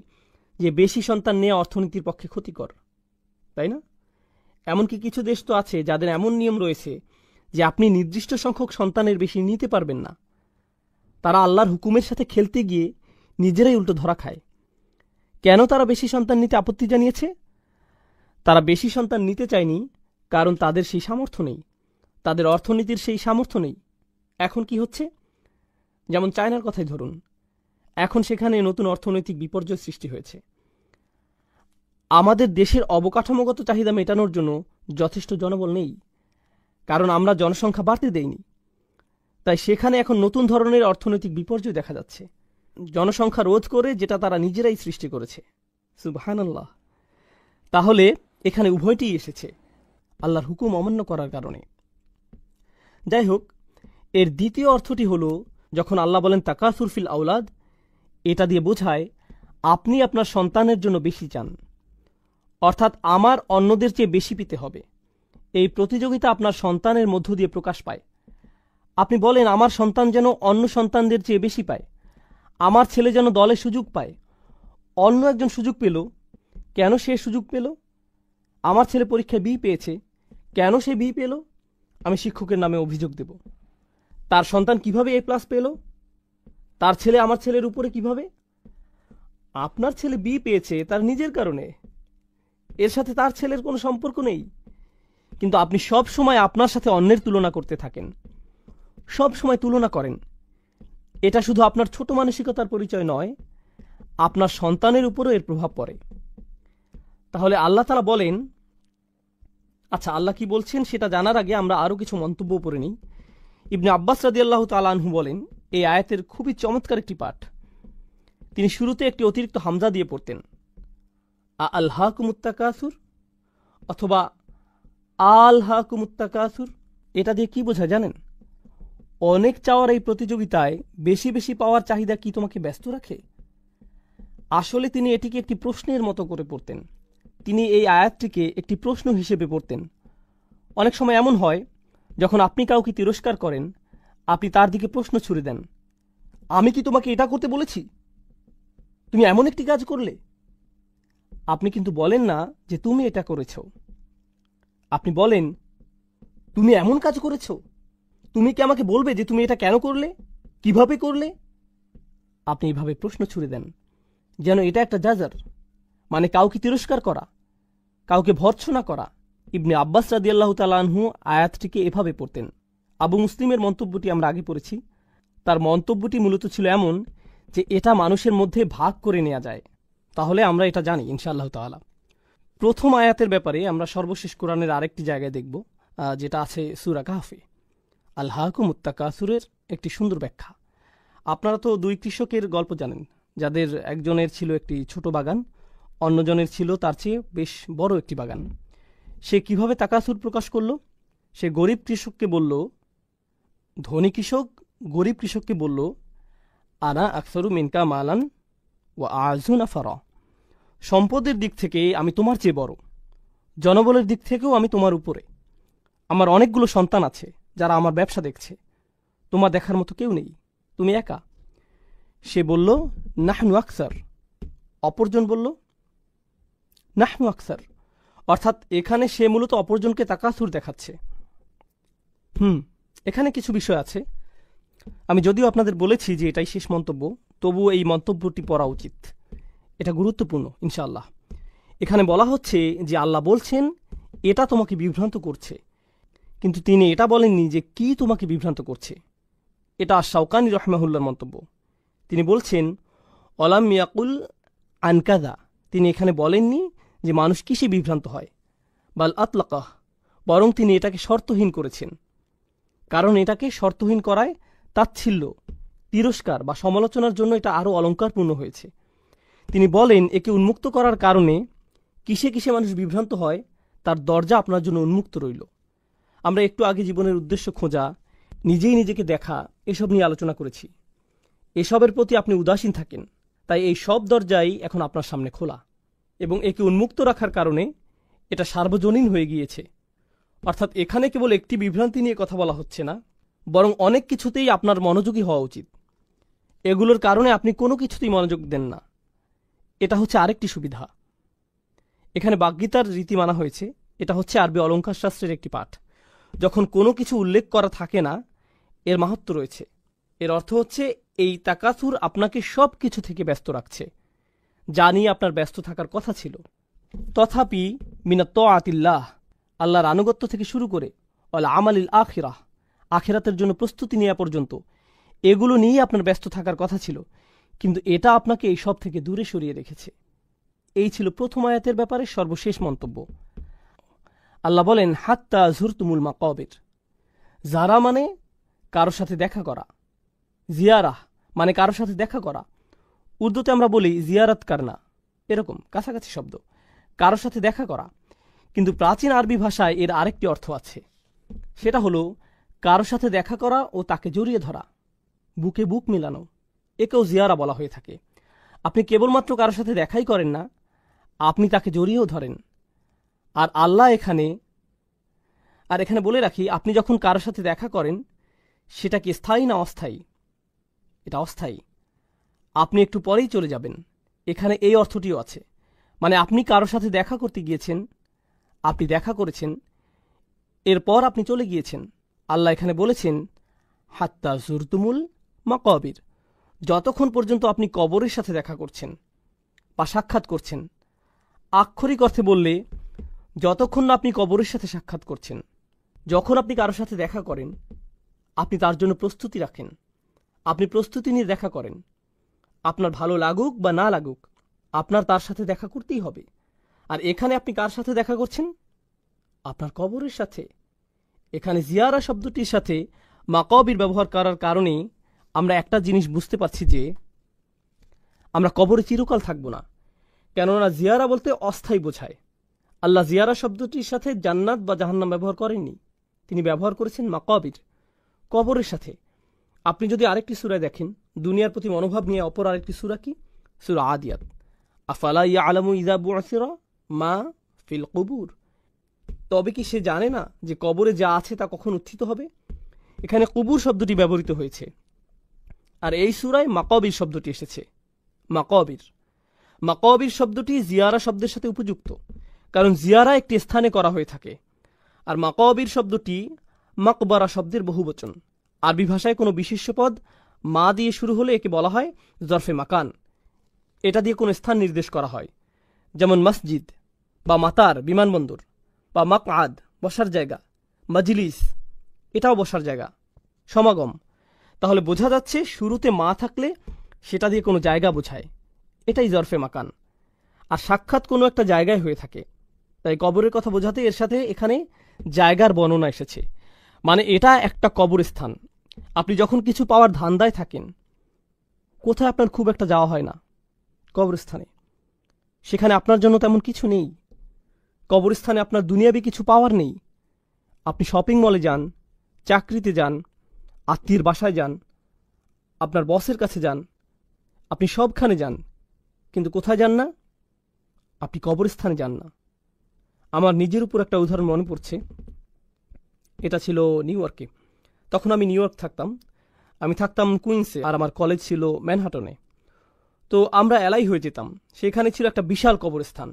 যে বেশি সন্তান নেওয়া অর্থনীতির পক্ষে ক্ষতিকর, তাই না? এমনকি কিছু দেশ তো আছে যাদের এমন নিয়ম রয়েছে যে আপনি নির্দিষ্ট সংখ্যক সন্তানের বেশি নিতে পারবেন না। তারা আল্লাহর হুকুমের সাথে খেলতে গিয়ে নিজেরাই উল্টো ধরা খায়। কেন তারা বেশি সন্তান নিতে আপত্তি জানিয়েছে? তারা বেশি সন্তান নিতে চায়নি কারণ তাদের সেই সামর্থ্য নেই, তাদের অর্থনীতির সেই সামর্থ্য নেই। এখন কি হচ্ছে? যেমন চায়নার কথাই ধরুন, এখন সেখানে নতুন অর্থনৈতিক বিপর্যয় সৃষ্টি হয়েছে। আমাদের দেশের অবকাঠামোগত চাহিদা মেটানোর জন্য যথেষ্ট জনবল নেই, কারণ আমরা জনসংখ্যা বাড়তে দেইনি। তাই সেখানে এখন নতুন ধরনের অর্থনৈতিক বিপর্যয় দেখা যাচ্ছে, জনসংখ্যা রোধ করে, যেটা তারা নিজেরাই সৃষ্টি করেছে। সুবহানাল্লাহ। তাহলে এখানে উভয়টিই এসেছে আল্লাহর হুকুম অমান্য করার কারণে। যাই হোক, এর দ্বিতীয় অর্থটি হল যখন আল্লাহ বলেন তাকাসুর ফিল আওলাদ, এটা দিয়ে বোঝায় আপনি আপনার সন্তানের জন্য বেশি চান, অর্থাৎ আমার অন্যদের চেয়ে বেশি পেতে হবে। এই প্রতিযোগিতা আপনার সন্তানের মধ্য দিয়ে প্রকাশ পায়। আপনি বলেন আমার সন্তান যেন অন্য সন্তানদের চেয়ে বেশি পায়, আমার ছেলে যেন দলে সুযোগ পায়। অন্য একজন সুযোগ পেল, কেন সে সুযোগ পেল? আমার ছেলে পরীক্ষায় বি পেয়েছে, কেন সে বি পেল? আমি শিক্ষকের নামে অভিযোগ দেব। তার সন্তান কিভাবে এ প্লাস পেল? তার ছেলে আমার ছেলের উপরে কিভাবে? আপনার ছেলে বি পেয়েছে তার নিজের কারণে, এর সাথে তার ছেলের কোনো সম্পর্ক নেই। কিন্তু আপনি সব সময় আপনার সাথে অন্যের তুলনা করতে থাকেন, সব সময় তুলনা করেন। এটা শুধু আপনার ছোট মানসিকতার পরিচয় নয়, আপনার সন্তানের উপরও এর প্রভাব পড়ে। তাহলে আল্লাহ তাআলা বলেন, আচ্ছা আল্লাহ কি বলছেন সেটা জানার আগে আমরা আরও কিছু মন্তব্য পড়ে নিই। ইবনে আব্বাস রাদিয়াল্লাহু তাআলা আনহু বলেন, এই আয়াতের খুবই চমৎকার একটি পাঠ। তিনি শুরুতে একটি অতিরিক্ত হামজা দিয়ে পড়তেন, আলহাকুমুত তাকাসুর অথবা আলহাকুমুত তাকাসুর। এটা দিয়ে কি বোঝা জানেন? অনেক চাওয়ার এই প্রতিযোগিতায় বেশি বেশি পাওয়ার চাহিদা কি তোমাকে ব্যস্ত রাখে? আসলে তিনি এটিকে একটি প্রশ্নের মতো করে পড়তেন। তিনি এই আয়াতটিকে একটি প্রশ্ন হিসেবে পড়তেন। অনেক সময় এমন হয়, যখন আপনি কাউকে তিরস্কার করেন, আপনি তার দিকে প্রশ্ন ছুড়ে দেন, আমি কি তোমাকে এটা করতে বলেছি? তুমি এমন একটি কাজ করলে। আপনি কিন্তু বলেন না যে তুমি এটা করেছ, আপনি বলেন তুমি এমন কাজ করেছ। তুমি কি আমাকে বলবে যে তুমি এটা কেন করলে, কিভাবে করলে? আপনি এভাবে প্রশ্ন ছুড়ে দেন, যেন এটা একটা জাজার, মানে কাউকে তিরস্কার করা, কাউকে ভর্ৎসনা করা। ইবনে আব্বাস রাদিয়াল্লাহু তাআলা আনহু আয়াতটিকে এভাবে পড়তেন। আবু মুসলিমের মন্তব্যটি আমরা আগে পড়েছি। তার মন্তব্যটি মূলত ছিল এমন যে এটা মানুষের মধ্যে ভাগ করে নেওয়া যায়। তাহলে আমরা এটা জানি ইনশাআল্লাহ তাআলা। প্রথম আয়াতের ব্যাপারে আমরা সর্বশেষ কোরআনের আরেকটি জায়গায় দেখব, যেটা আছে সূরা কাহফে। আলহাকুমুত তাকাসুরের একটি সুন্দর ব্যাখ্যা। আপনারা তো দুই কৃষকের গল্প জানেন, যাদের একজনের ছিল একটি ছোট বাগান, অন্যজনের ছিল তার চেয়ে বেশ বড় একটি বাগান। সে কিভাবে তাকাসুর প্রকাশ করল? সে গরিব কৃষককে বলল, ধনী কৃষক গরিব কৃষককে বলল, আনা আকসারু মিনকা মালান ওয়া আযু নাফারা, সম্পদের দিক থেকে আমি তোমার চেয়ে বড়, জনবলের দিক থেকেও আমি তোমার উপরে, আমার অনেকগুলো সন্তান আছে যারা আমার ব্যবসা দেখছে, তোমার দেখার মতো কেউ নেই, তুমি একা। সে বলল, নাহনু আকসার। অপরজন বলল, নাহনু আকসার, অর্থাৎ এখানে সে মূলত অপরজনকে তাকাসুর দেখাচ্ছে। এখানে কিছু বিষয় আছে। আমি যদিও আপনাদের বলেছি যে এটাই শেষ মন্তব্য, তবুও এই মন্তব্যটি পড়া উচিত, এটা গুরুত্বপূর্ণ ইনশাআল্লাহ। এখানে বলা হচ্ছে যে আল্লাহ বলছেন এটা তোমাকে বিভ্রান্ত করছে, কিন্তু তিনি এটা বলেননি যে কি তোমাকে বিভ্রান্ত করছে। এটা শাওকানি রহমাহুল্লাহর মন্তব্য। তিনি বলছেন, অলাম ইয়াকুল আনকাদা, তিনি এখানে বলেননি যে মানুষ কিসে বিভ্রান্ত হয়, বাল আতলাকাহ, বরং তিনি এটাকে শর্তহীন করেছেন। কারণ এটাকে শর্তহীন করায় তাচ্ছিল্য, তিরস্কার বা সমালোচনার জন্য এটা আরও অলঙ্কারপূর্ণ হয়েছে। তিনি বলেন একে উন্মুক্ত করার কারণে কিসে কিসে মানুষ বিভ্রান্ত হয় তার দরজা আপনার জন্য উন্মুক্ত রইল। আমরা একটু আগে জীবনের উদ্দেশ্য খোঁজা, নিজেই নিজেকে দেখা, এসব নিয়ে আলোচনা করেছি। এসবের প্রতি আপনি উদাসীন থাকেন, তাই এই সব দরজাই এখন আপনার সামনে খোলা, এবং একে উন্মুক্ত রাখার কারণে এটা সার্বজনীন হয়ে গিয়েছে। অর্থাৎ এখানে কেবল একটি বিভ্রান্তি নিয়ে কথা বলা হচ্ছে না, বরং অনেক কিছুতেই আপনার মনোযোগী হওয়া উচিত। এগুলোর কারণে আপনি কোনো কিছুতেই মনোযোগ দেন না, এটা হচ্ছে আরেকটি সুবিধা। এখানে বাগ্যিতার রীতি মানা হয়েছে, এটা হচ্ছে আরবি অলঙ্কার শাস্ত্রের একটি পাঠ। যখন কোনো কিছু উল্লেখ করা থাকে না, এর মাহাত্ম্য রয়েছে। এর অর্থ হচ্ছে এই তাকাসুর আপনাকে সব কিছু থেকে ব্যস্ত রাখছে, যা নিয়ে আপনার ব্যস্ত থাকার কথা ছিল। তথাপি মিনাত তাআতিল্লাহ, আল্লাহর আনুগত্য থেকে শুরু করে ওয়াল আমালিল আখিরাহ, আখিরাতের জন্য প্রস্তুতি নেওয়া পর্যন্ত, এগুলো নিয়েই আপনার ব্যস্ত থাকার কথা ছিল, কিন্তু এটা আপনাকে এই সব থেকে দূরে সরিয়ে রেখেছে। এই ছিল প্রথম আয়াতের ব্যাপারে সর্বশেষ মন্তব্য। আল্লাহ বলেন, হাত্তা যুরতুমুল মাকাবির। যারা মানে কারো সাথে দেখা করা, জিয়ারাহ মানে কারো সাথে দেখা করা। উর্দুতে আমরা বলি জিয়ারাত কারনা, এরকম কাছাকাছি শব্দ, কারো সাথে দেখা করা। কিন্তু প্রাচীন আরবি ভাষায় এর আরেকটি অর্থ আছে, সেটা হলো কারো সাথে দেখা করা ও তাকে জড়িয়ে ধরা, বুকে বুক মিলানো, একেও জিয়ারা বলা হয়ে থাকে। আপনি কেবলমাত্র কারো সাথে দেখাই করেন না, আপনি তাকে জড়িয়েও ধরেন। আর আল্লাহ এখানে বলে রাখি, আপনি যখন কারো সাথে দেখা করেন সেটা কি স্থায়ী না অস্থায়ী? এটা অস্থায়ী, আপনি একটু পরেই চলে যাবেন। এখানে এই অর্থটিও আছে, মানে আপনি কারো সাথে দেখা করতে গিয়েছেন, আপনি দেখা করেছেন, এরপর আপনি চলে গিয়েছেন। আল্লাহ এখানে বলেছেন হাত্তা যুরতুমুল মাকাবির, যতক্ষণ পর্যন্ত আপনি কবরের সাথে দেখা করছেন বা সাক্ষাৎ করছেন। আক্ষরিক অর্থে বললে যতক্ষণ না আপনি কবরের সাথে সাক্ষাৎ করছেন। যখন আপনি কারোর সাথে দেখা করেন, আপনি তার জন্য প্রস্তুতি রাখেন, আপনি প্রস্তুতি নিয়ে দেখা করেন। আপনার ভালো লাগুক বা না লাগুক, আপনার তার সাথে দেখা করতেই হবে। আর এখানে আপনি কার সাথে দেখা করছেন? আপনার কবরের সাথে। এখানে জিয়ারা শব্দটির সাথে মাকাবির ব্যবহার করার কারণে আমরা একটা জিনিস বুঝতে পারছি যে আমরা কবরে চিরকাল থাকব না, কেননা জিয়ারা বলতে অস্থায়ী বোঝায়। আল্লাহ জিয়ারা শব্দটির সাথে জান্নাত বা জাহান্নাম ব্যবহার করেননি, তিনি ব্যবহার করেছেন মাকাবির, কবরের সাথে। আপনি যদি আরেকটি সূরায় দেখেন, দুনিয়ার প্রতি মনোভাব নিয়ে অপর আরেকটি সূরা কি? সূরা আদিয়াত। আফালা ইয়ালামু ইযা বু'সিরা মা ফিল কুবুর, তবে কি সে জানে না যে কবরে যা আছে তা কখন উত্থিত হবে? এখানে কুবুর শব্দটি ব্যবহৃত হয়েছে, আর এই সূরায় মাকাবির শব্দটি এসেছে। মাকাবির শব্দটি জিয়ারা শব্দের সাথে উপযুক্ত, কারণ জিয়ারা একটি স্থানে করা হয়ে থাকে। আর মাকাবির শব্দটি মাকবারা শব্দের বহুবচন। আরবি ভাষায় কোনো বিশেষ্য পদ মা দিয়ে শুরু হলে একে বলা হয় জরফে মাকান। এটা দিয়ে কোনো স্থান নির্দেশ করা হয়, যেমন মসজিদ বা মাতার বিমানবন্দর, বা মাকআদ বসার জায়গা, মজলিস এটাও বসার জায়গা, সমাগম। তাহলে বোঝা যাচ্ছে শুরুতে মা থাকলে সেটা দিয়ে কোনো জায়গা বোঝায়, এটাই জরফে মাকান। আর সাক্ষাৎ কোনো একটা জায়গায় হয়ে থাকে, তাই কবরের কথা বোঝাতে এর সাথে এখানে জায়গার বর্ণনা এসেছে, মানে এটা একটা কবরস্থান। আপনি যখন কিছু পাওয়ার ধান্দায় থাকেন, কোথায় আপনার খুব একটা যাওয়া হয় না? কবরস্থানে। সেখানে আপনার জন্য তেমন কিছু নেই। কবরস্থানে আপনার দুনিয়াবি কিছু পাওয়ার নেই। আপনি শপিং মলে যান, চাকরিতে যান, আত্মীয়ের বাসায় যান, আপনার বসের কাছে যান, আপনি সবখানে যান, কিন্তু কোথায় যান না? আপনি কবরস্থানে যান না। আমার নিজের উপর একটা উদাহরণ মনে পড়ছে। এটা ছিল নিউ ইয়র্কে। তখন আমি নিউ ইয়র্ক থাকতাম। আমি থাকতাম কুইন্সে, আর আমার কলেজ ছিল ম্যানহাটনে। তো আমরা এলাই হয়ে যেতাম। সেখানে ছিল একটা বিশাল কবরস্থান,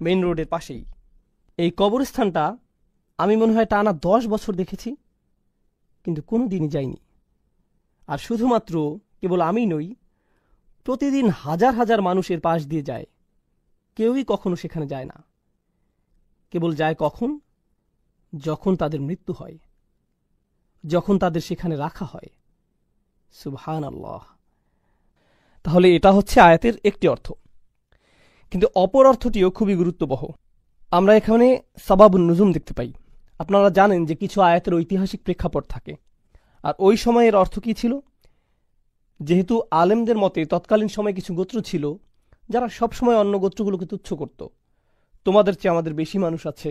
মেইন রোডের পাশেই। এই কবরস্থানটা আমি মনে হয় টানা 10 বছর দেখেছি, কিন্তু কোনো দিনই যাইনি। আর শুধুমাত্র কেবল আমি নই, প্রতিদিন হাজার হাজার মানুষ এর পাশ দিয়ে যায়। কেউই কখনো সেখানে যায় না। কেবল যায় কখন? যখন তাদের মৃত্যু হয়, যখন তাদের সেখানে রাখা হয়। সুবহানাল্লাহ। তাহলে এটা হচ্ছে আয়াতের একটি অর্থ, কিন্তু অপর অর্থটিও খুবই গুরুত্ববহ। আমরা এখানে সাবাবুন নুজুম দেখতে পাই। আপনারা জানেন যে কিছু আয়াতের ঐতিহাসিক প্রেক্ষাপট থাকে, আর ওই সময়ের অর্থ কী ছিল? যেহেতু আলেমদের মতে তৎকালীন সময়ে কিছু গোত্র ছিল যারা সবসময় অন্য গোত্রগুলোকে তুচ্ছ করত। তোমাদের চেয়ে আমাদের বেশি মানুষ আছে,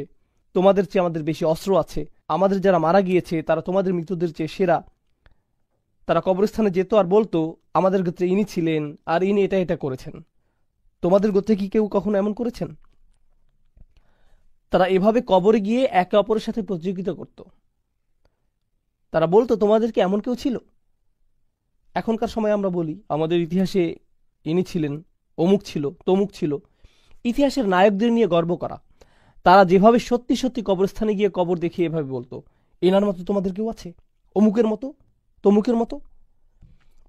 তোমাদের চেয়ে আমাদের বেশি অস্ত্র আছে, আমাদের যারা মারা গিয়েছে তারা তোমাদের মৃতদের চেয়ে সেরা। তারা কবরস্থানে যেত আর বলতো, আমাদের গোত্রে ইনি ছিলেন আর ইনি এটা এটা করেছেন। তোমাদের গোত্রে কি কেউ কখনো এমন করেছেন? তারা এভাবে কবরে গিয়ে একে অপরের সাথে প্রতিযোগিতা করত। তারা বলতো, তোমাদের কি এমন কেউ ছিল? এখনকার সময় আমরা বলি, আমাদের ইতিহাসে ইনি ছিলেন, অমুক ছিল, তমুক ছিল। ইতিহাসের নায়কদের নিয়ে গর্ব করা। তারা যেভাবে সত্যি সত্যি কবরস্থানে গিয়ে কবর দেখিয়ে এভাবে বলতো, এনার মতো তোমাদের কেউ আছে? অমুকের মতো, তমুকের মতো।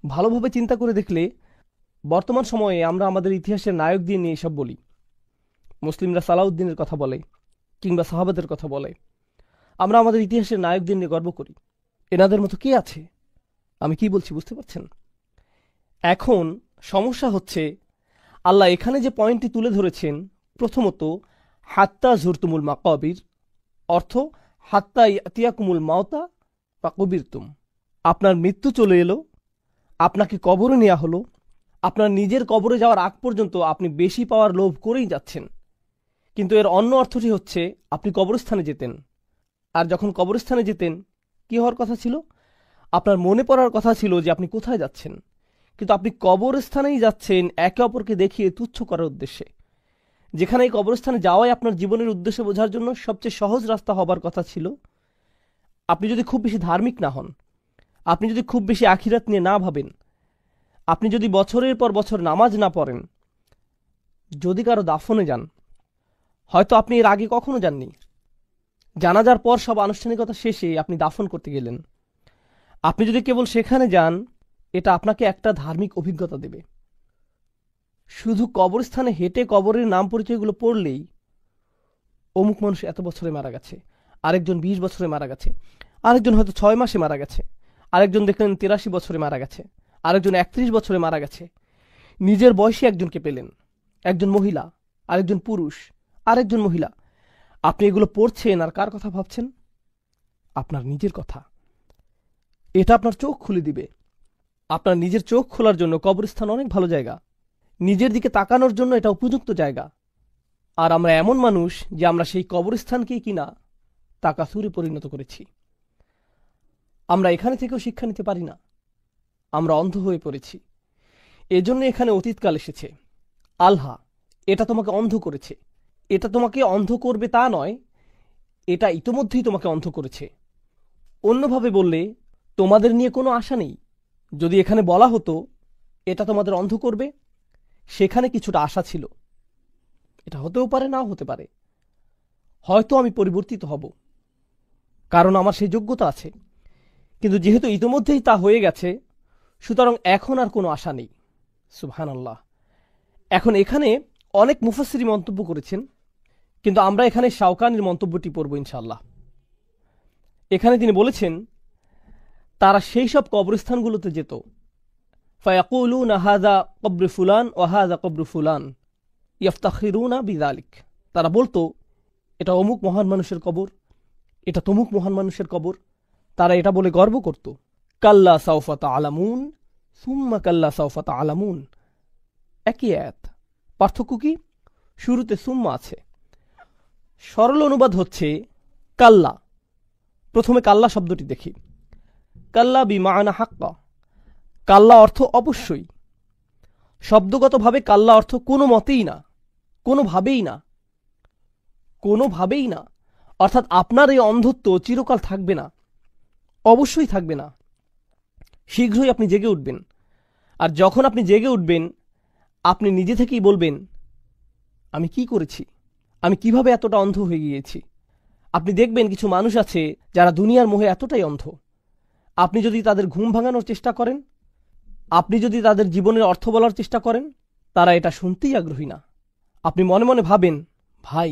ভালোভাবে চিন্তা করে দেখলে বর্তমান সময়ে আমরা আমাদের ইতিহাসের নায়ক দিয়ে নিয়ে এসব বলি। মুসলিমরা সালাউদ্দিনের কথা বলে, কিংবা সাহাবাদের কথা বলে। আমরা আমাদের ইতিহাসের নায়কদের নিয়ে গর্ব করি। এনাদের মতো কে আছে? আমি কি বলছি বুঝতে পারছেন? এখন সমস্যা হচ্ছে, আল্লাহ এখানে যে পয়েন্টটি তুলে ধরেছেন, প্রথমত হাত্তা জুরতুমুল মাকাবির, অর্থ হাত্তা ইয়াতিয়াকুমুল মাউতা বা কবিরতুম। আপনার মৃত্যু চলে এলো, আপনাকে কবরে নেওয়া হলো, আপনার নিজের কবরে যাওয়ার আগ পর্যন্ত আপনি বেশি পাওয়ার লোভ করেই যাচ্ছেন। কিন্তু এর অন্য অর্থটি হচ্ছে, আপনি কবরস্থানে যেতেন, আর যখন কবরস্থানে যেতেন কি হওয়ার কথা ছিল? আপনার মনে পড়ার কথা ছিল যে আপনি কোথায় যাচ্ছেন, কিন্তু আপনি কবরস্থানেই যাচ্ছেন একে অপরকে দেখিয়ে তুচ্ছ করার উদ্দেশ্যে। যেখানে এই কবরস্থানে যাওয়াই আপনার জীবনের উদ্দেশ্য বোঝার জন্য সবচেয়ে সহজ রাস্তা হবার কথা ছিল। আপনি যদি খুব বেশি ধার্মিক না হন, আপনি যদি খুব বেশি আখিরাত নিয়ে না ভাবেন, আপনি যদি বছরের পর বছর নামাজ না পড়েন, যদি কারো দাফনে যান, হয়তো আপনি এর আগে কখনো যাননি, জানাজার পর সব আনুষ্ঠানিকতা শেষে আপনি দাফন করতে গেলেন, আপনি যদি কেবল সেখানে যান, এটা আপনাকে একটা ধার্মিক অভিজ্ঞতা দেবে। শুধু কবরস্থানে হেঁটে কবরের নাম পরিচয়গুলো পড়লেই, অমুক মানুষ এত বছরে মারা গেছে, আরেকজন 20 বছরে মারা গেছে, আরেকজন হয়তো 6 মাসে মারা গেছে, আরেকজন দেখলেন 83 বছরে মারা গেছে, আরেকজন 31 বছরে মারা গেছে। নিজের বয়সী একজনকে পেলেন, একজন মহিলা, আরেকজন পুরুষ, আরেকজন মহিলা। আপনি এগুলো পড়ছেন আর কার কথা ভাবছেন? আপনার নিজের কথা। এটা আপনার চোখ খুলে দিবে। আপনার নিজের চোখ খোলার জন্য কবরস্থান অনেক ভালো জায়গা। নিজের দিকে তাকানোর জন্য এটা উপযুক্ত জায়গা। আর আমরা এমন মানুষ যে আমরা সেই কবরস্থানকেই কিনা তাকাসুরে পরিণত করেছি। আমরা এখানে থেকেও শিক্ষা নিতে পারি না, আমরা অন্ধ হয়ে পড়েছি। এজন্য এখানে অতীতকাল এসেছে। আল্লাহ এটা তোমাকে অন্ধ করেছে। এটা তোমাকে অন্ধ করবে তা নয়, এটা ইতোমধ্যেই তোমাকে অন্ধ করেছে। অন্যভাবে বললে, তোমাদের নিয়ে কোনো আশা নেই। যদি এখানে বলা হতো এটা তোমাদের অন্ধ করবে, সেখানে কিছুটা আশা ছিল। এটা হতেও পারে, নাও হতে পারে। হয়তো আমি পরিবর্তিত হব, কারণ আমার সেই যোগ্যতা আছে। কিন্তু যেহেতু ইতোমধ্যেই তা হয়ে গেছে, সুতরাং এখন আর কোনো আশা নেই। সুবহানাল্লাহ। এখন এখানে অনেক মুফাসসির মন্তব্য করেছেন, কিন্তু আমরা এখানে শাওকানির মন্তব্যটি পড়ব ইনশাআল্লাহ। এখানে তিনি বলেছেন, তারা সেই সব কবরস্থানগুলোতে যেত, ফায়াকুলুনা হাযা কবর ফুলান ওয়া হাযা কবর ফুলান ইফতাখিরুনা বিযালিক। তারা বলতো, এটা অমুক মহান মানুষের কবর, এটা তমুক মহান মানুষের কবর। তারা এটা বলে গর্ব করত। কাল্লা সাউফা তা'লামুন সুম্মা কাল্লা সাউফা তা'লামুন, একই আয়াত, পার্থক্য কি? শুরুতে সুম্মা আছে। সরল অনুবাদ হচ্ছে কাল্লা। প্রথমে কাল্লা শব্দটি দেখি। কাল্লা বিমা'না হাক্কা, কাল্লা অর্থ অবশ্যই। শব্দগতভাবে কাল্লা অর্থ কোনো মতেই না, কোনোভাবেই না, কোনোভাবেই না। অর্থাৎ আপনার এই অন্ধত্ব চিরকাল থাকবে না, অবশ্যই থাকবে না। শীঘ্রই আপনি জেগে উঠবেন। আর যখন আপনি জেগে উঠবেন, আপনি নিজে থেকেই বলবেন, আমি কি করেছি, আমি কিভাবে এতটা অন্ধ হয়ে গিয়েছি। আপনি দেখবেন কিছু মানুষ আছে যারা দুনিয়ার মোহে এতটাই অন্ধ, আপনি যদি তাদের ঘুম ভাঙানোর চেষ্টা করেন, আপনি যদি তাদের জীবনের অর্থ বলার চেষ্টা করেন, তারা এটা শুনতেই আগ্রহী না। আপনি মনে মনে ভাবেন, ভাই,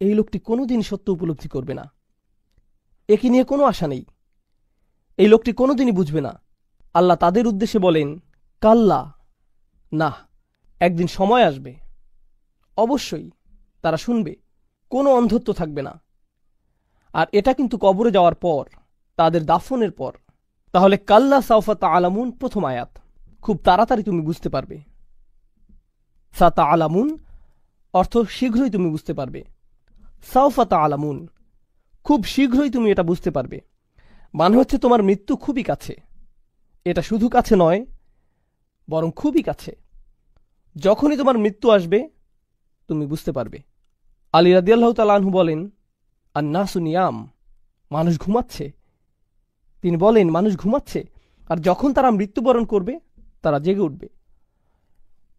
এই লোকটি কোনোদিন সত্য উপলব্ধি করবে না, একে নিয়ে কোনো আশা নেই, এই লোকটি কোনোদিনই বুঝবে না। আল্লাহ তাদের উদ্দেশ্যে বলেন, কাল্লা, না, একদিন সময় আসবে, অবশ্যই তারা শুনবে, কোনো অন্ধত্ব থাকবে না। আর এটা কিন্তু কবরে যাওয়ার পর, তাদের দাফনের পর। তাহলে কাল্লা সাউফা তা'লামুন প্রথম আয়াত, খুব তাড়াতাড়ি তুমি বুঝতে পারবে। সা তা'লামুন অর্থ শীঘ্রই তুমি বুঝতে পারবে। সাউফা তা'লামুন, খুব শীঘ্রই তুমি এটা বুঝতে পারবে। মানে হচ্ছে তোমার মৃত্যু খুবই কাছে। এটা শুধু কাছে নয়, বরং খুবই কাছে। যখনই তোমার মৃত্যু আসবে, তুমি বুঝতে পারবে। আলী রাদিয়াল্লাহু তাআলা আনহু বলেন, আন-নাসু নিয়াম, মানুষ ঘুমাচ্ছে। তিনি বলেন, মানুষ ঘুমাচ্ছে, আর যখন তারা মৃত্যুবরণ করবে, তারা জেগে উঠবে।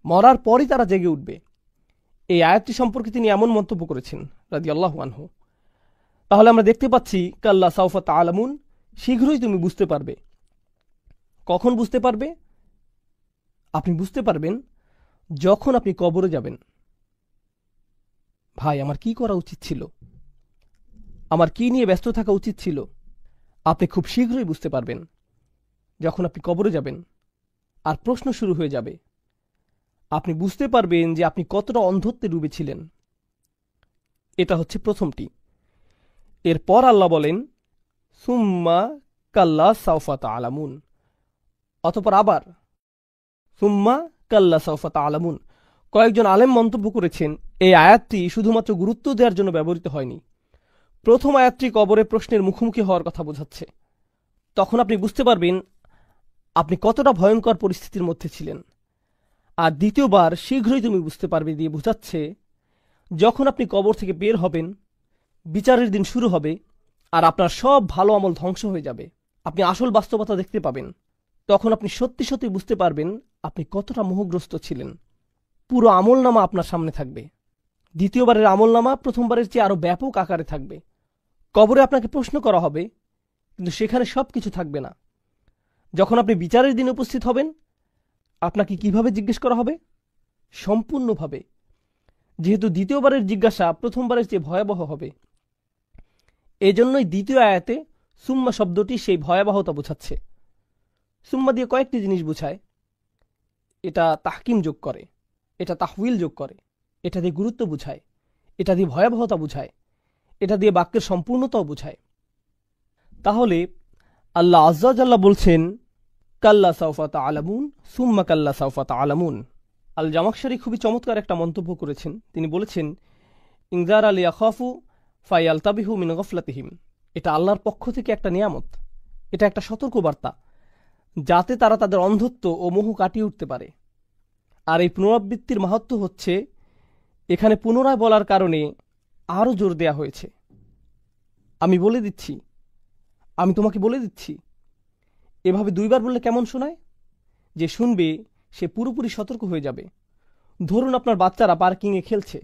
মরার পরই তারা জেগে উঠবে। এই আয়াতটি সম্পর্কে তিনি এমন মন্তব্য করেছেন রাদিয়াল্লাহু আনহু। তাহলে আমরা দেখতে পাচ্ছি, কাল্লা সাউফা তা'লামুন, শীঘ্রই তুমি বুঝতে পারবে। কখন বুঝতে পারবে? আপনি বুঝতে পারবেন যখন আপনি কবরে যাবেন। ভাই, আমার কি করা উচিত ছিল, আমার কি নিয়ে ব্যস্ত থাকা উচিত ছিল, আপনি খুব শীঘ্রই বুঝতে পারবেন যখন আপনি কবরে যাবেন। আর প্রশ্ন শুরু হয়ে যাবে। আপনি বুঝতে পারবেন যে আপনি কতটা অন্ধত্বে ডুবেছিলেন। এটা হচ্ছে প্রথমটি। এরপর আল্লাহ বলেন, সুম্মা কাল্লা সাউফা তা'লামুন, অতঃপর আবার সুম্মা কাল্লা সাউফা তা'লামুন। কয়েকজন আলেম মন্তব্য করেছেন, এই আয়াতটি শুধুমাত্র গুরুত্ব দেওয়ার জন্য ব্যবহৃত হয়নি। প্রথম আয়াতটি কবরে প্রশ্নের মুখোমুখি হওয়ার কথা বোঝাচ্ছে। তখন আপনি বুঝতে পারবেন আপনি কতটা ভয়ঙ্কর পরিস্থিতির মধ্যে ছিলেন। আর দ্বিতীয়বার শীঘ্রই তুমি বুঝতে পারবে দিয়ে বোঝাচ্ছে যখন আপনি কবর থেকে বের হবেন, বিচারের দিন শুরু হবে, আর আপনার সব ভালো আমল ধ্বংস হয়ে যাবে। আপনি আসল বাস্তবতা দেখতে পাবেন। তখন আপনি সত্যি সত্যি বুঝতে পারবেন আপনি কতটা মোহগ্রস্ত ছিলেন। পুরো আমলনামা আপনার সামনে থাকবে। দ্বিতীয়বারের আমলনামা প্রথমবারের চেয়ে আরো ব্যাপক আকারে থাকবে। কবরে আপনাকে প্রশ্ন করা হবে, কিন্তু সেখানে সব কিছু থাকবে না। যখন আপনি বিচারের দিনে উপস্থিত হবেন, আপনাকে কিভাবে জিজ্ঞেস করা হবে? সম্পূর্ণভাবে। যেহেতু দ্বিতীয়বারের জিজ্ঞাসা প্রথমবারের চেয়ে ভয়াবহ হবে, এজন্যই দ্বিতীয় আয়াতে সুম্মা শব্দটি সেই ভয়াবহতা বোঝাচ্ছে। সুম্মা দিয়ে কয়েকটি জিনিস বোঝায়। এটা তাহকিম যোগ করে, এটা তাহউইল যোগ করে, এটা দিয়ে গুরুত্ব বুঝায়, এটা দিয়ে ভয়াবহতা বুঝায়, এটা দিয়ে বাক্যের সম্পূর্ণতাও বুঝায়। তাহলে আল্লাহ আজ্জা ওয়া জাল্লা বলছেন, কাল্লা সাউফা তা'লামুন সুম্মা কাল্লা সাউফা তা'লামুন। আল জামাখশারি খুবই চমৎকার একটা মন্তব্য করেছেন। তিনি বলেছেন, ইনজার আল ইয়াখাফু ফায়ালতাবিহু মিন গফলাতিহিম। এটা আল্লাহর পক্ষ থেকে একটা নিয়ামত, এটা একটা সতর্কবার্তা, যাতে তারা তাদের অন্ধত্ব ও মোহ কাটিয়ে উঠতে পারে। আর এই পুনরাবৃত্তির মাহাত্ম্য হচ্ছে, এখানে পুনরায় বলার কারণে আরও জোর দেয়া হয়েছে। আমি বলে দিচ্ছি, আমি তোমাকে বলে দিচ্ছি। এভাবে দুইবার বললে কেমন শোনায়? যে শুনবে সে পুরোপুরি সতর্ক হয়ে যাবে। ধরুন আপনার বাচ্চারা পার্কিংয়ে খেলছে,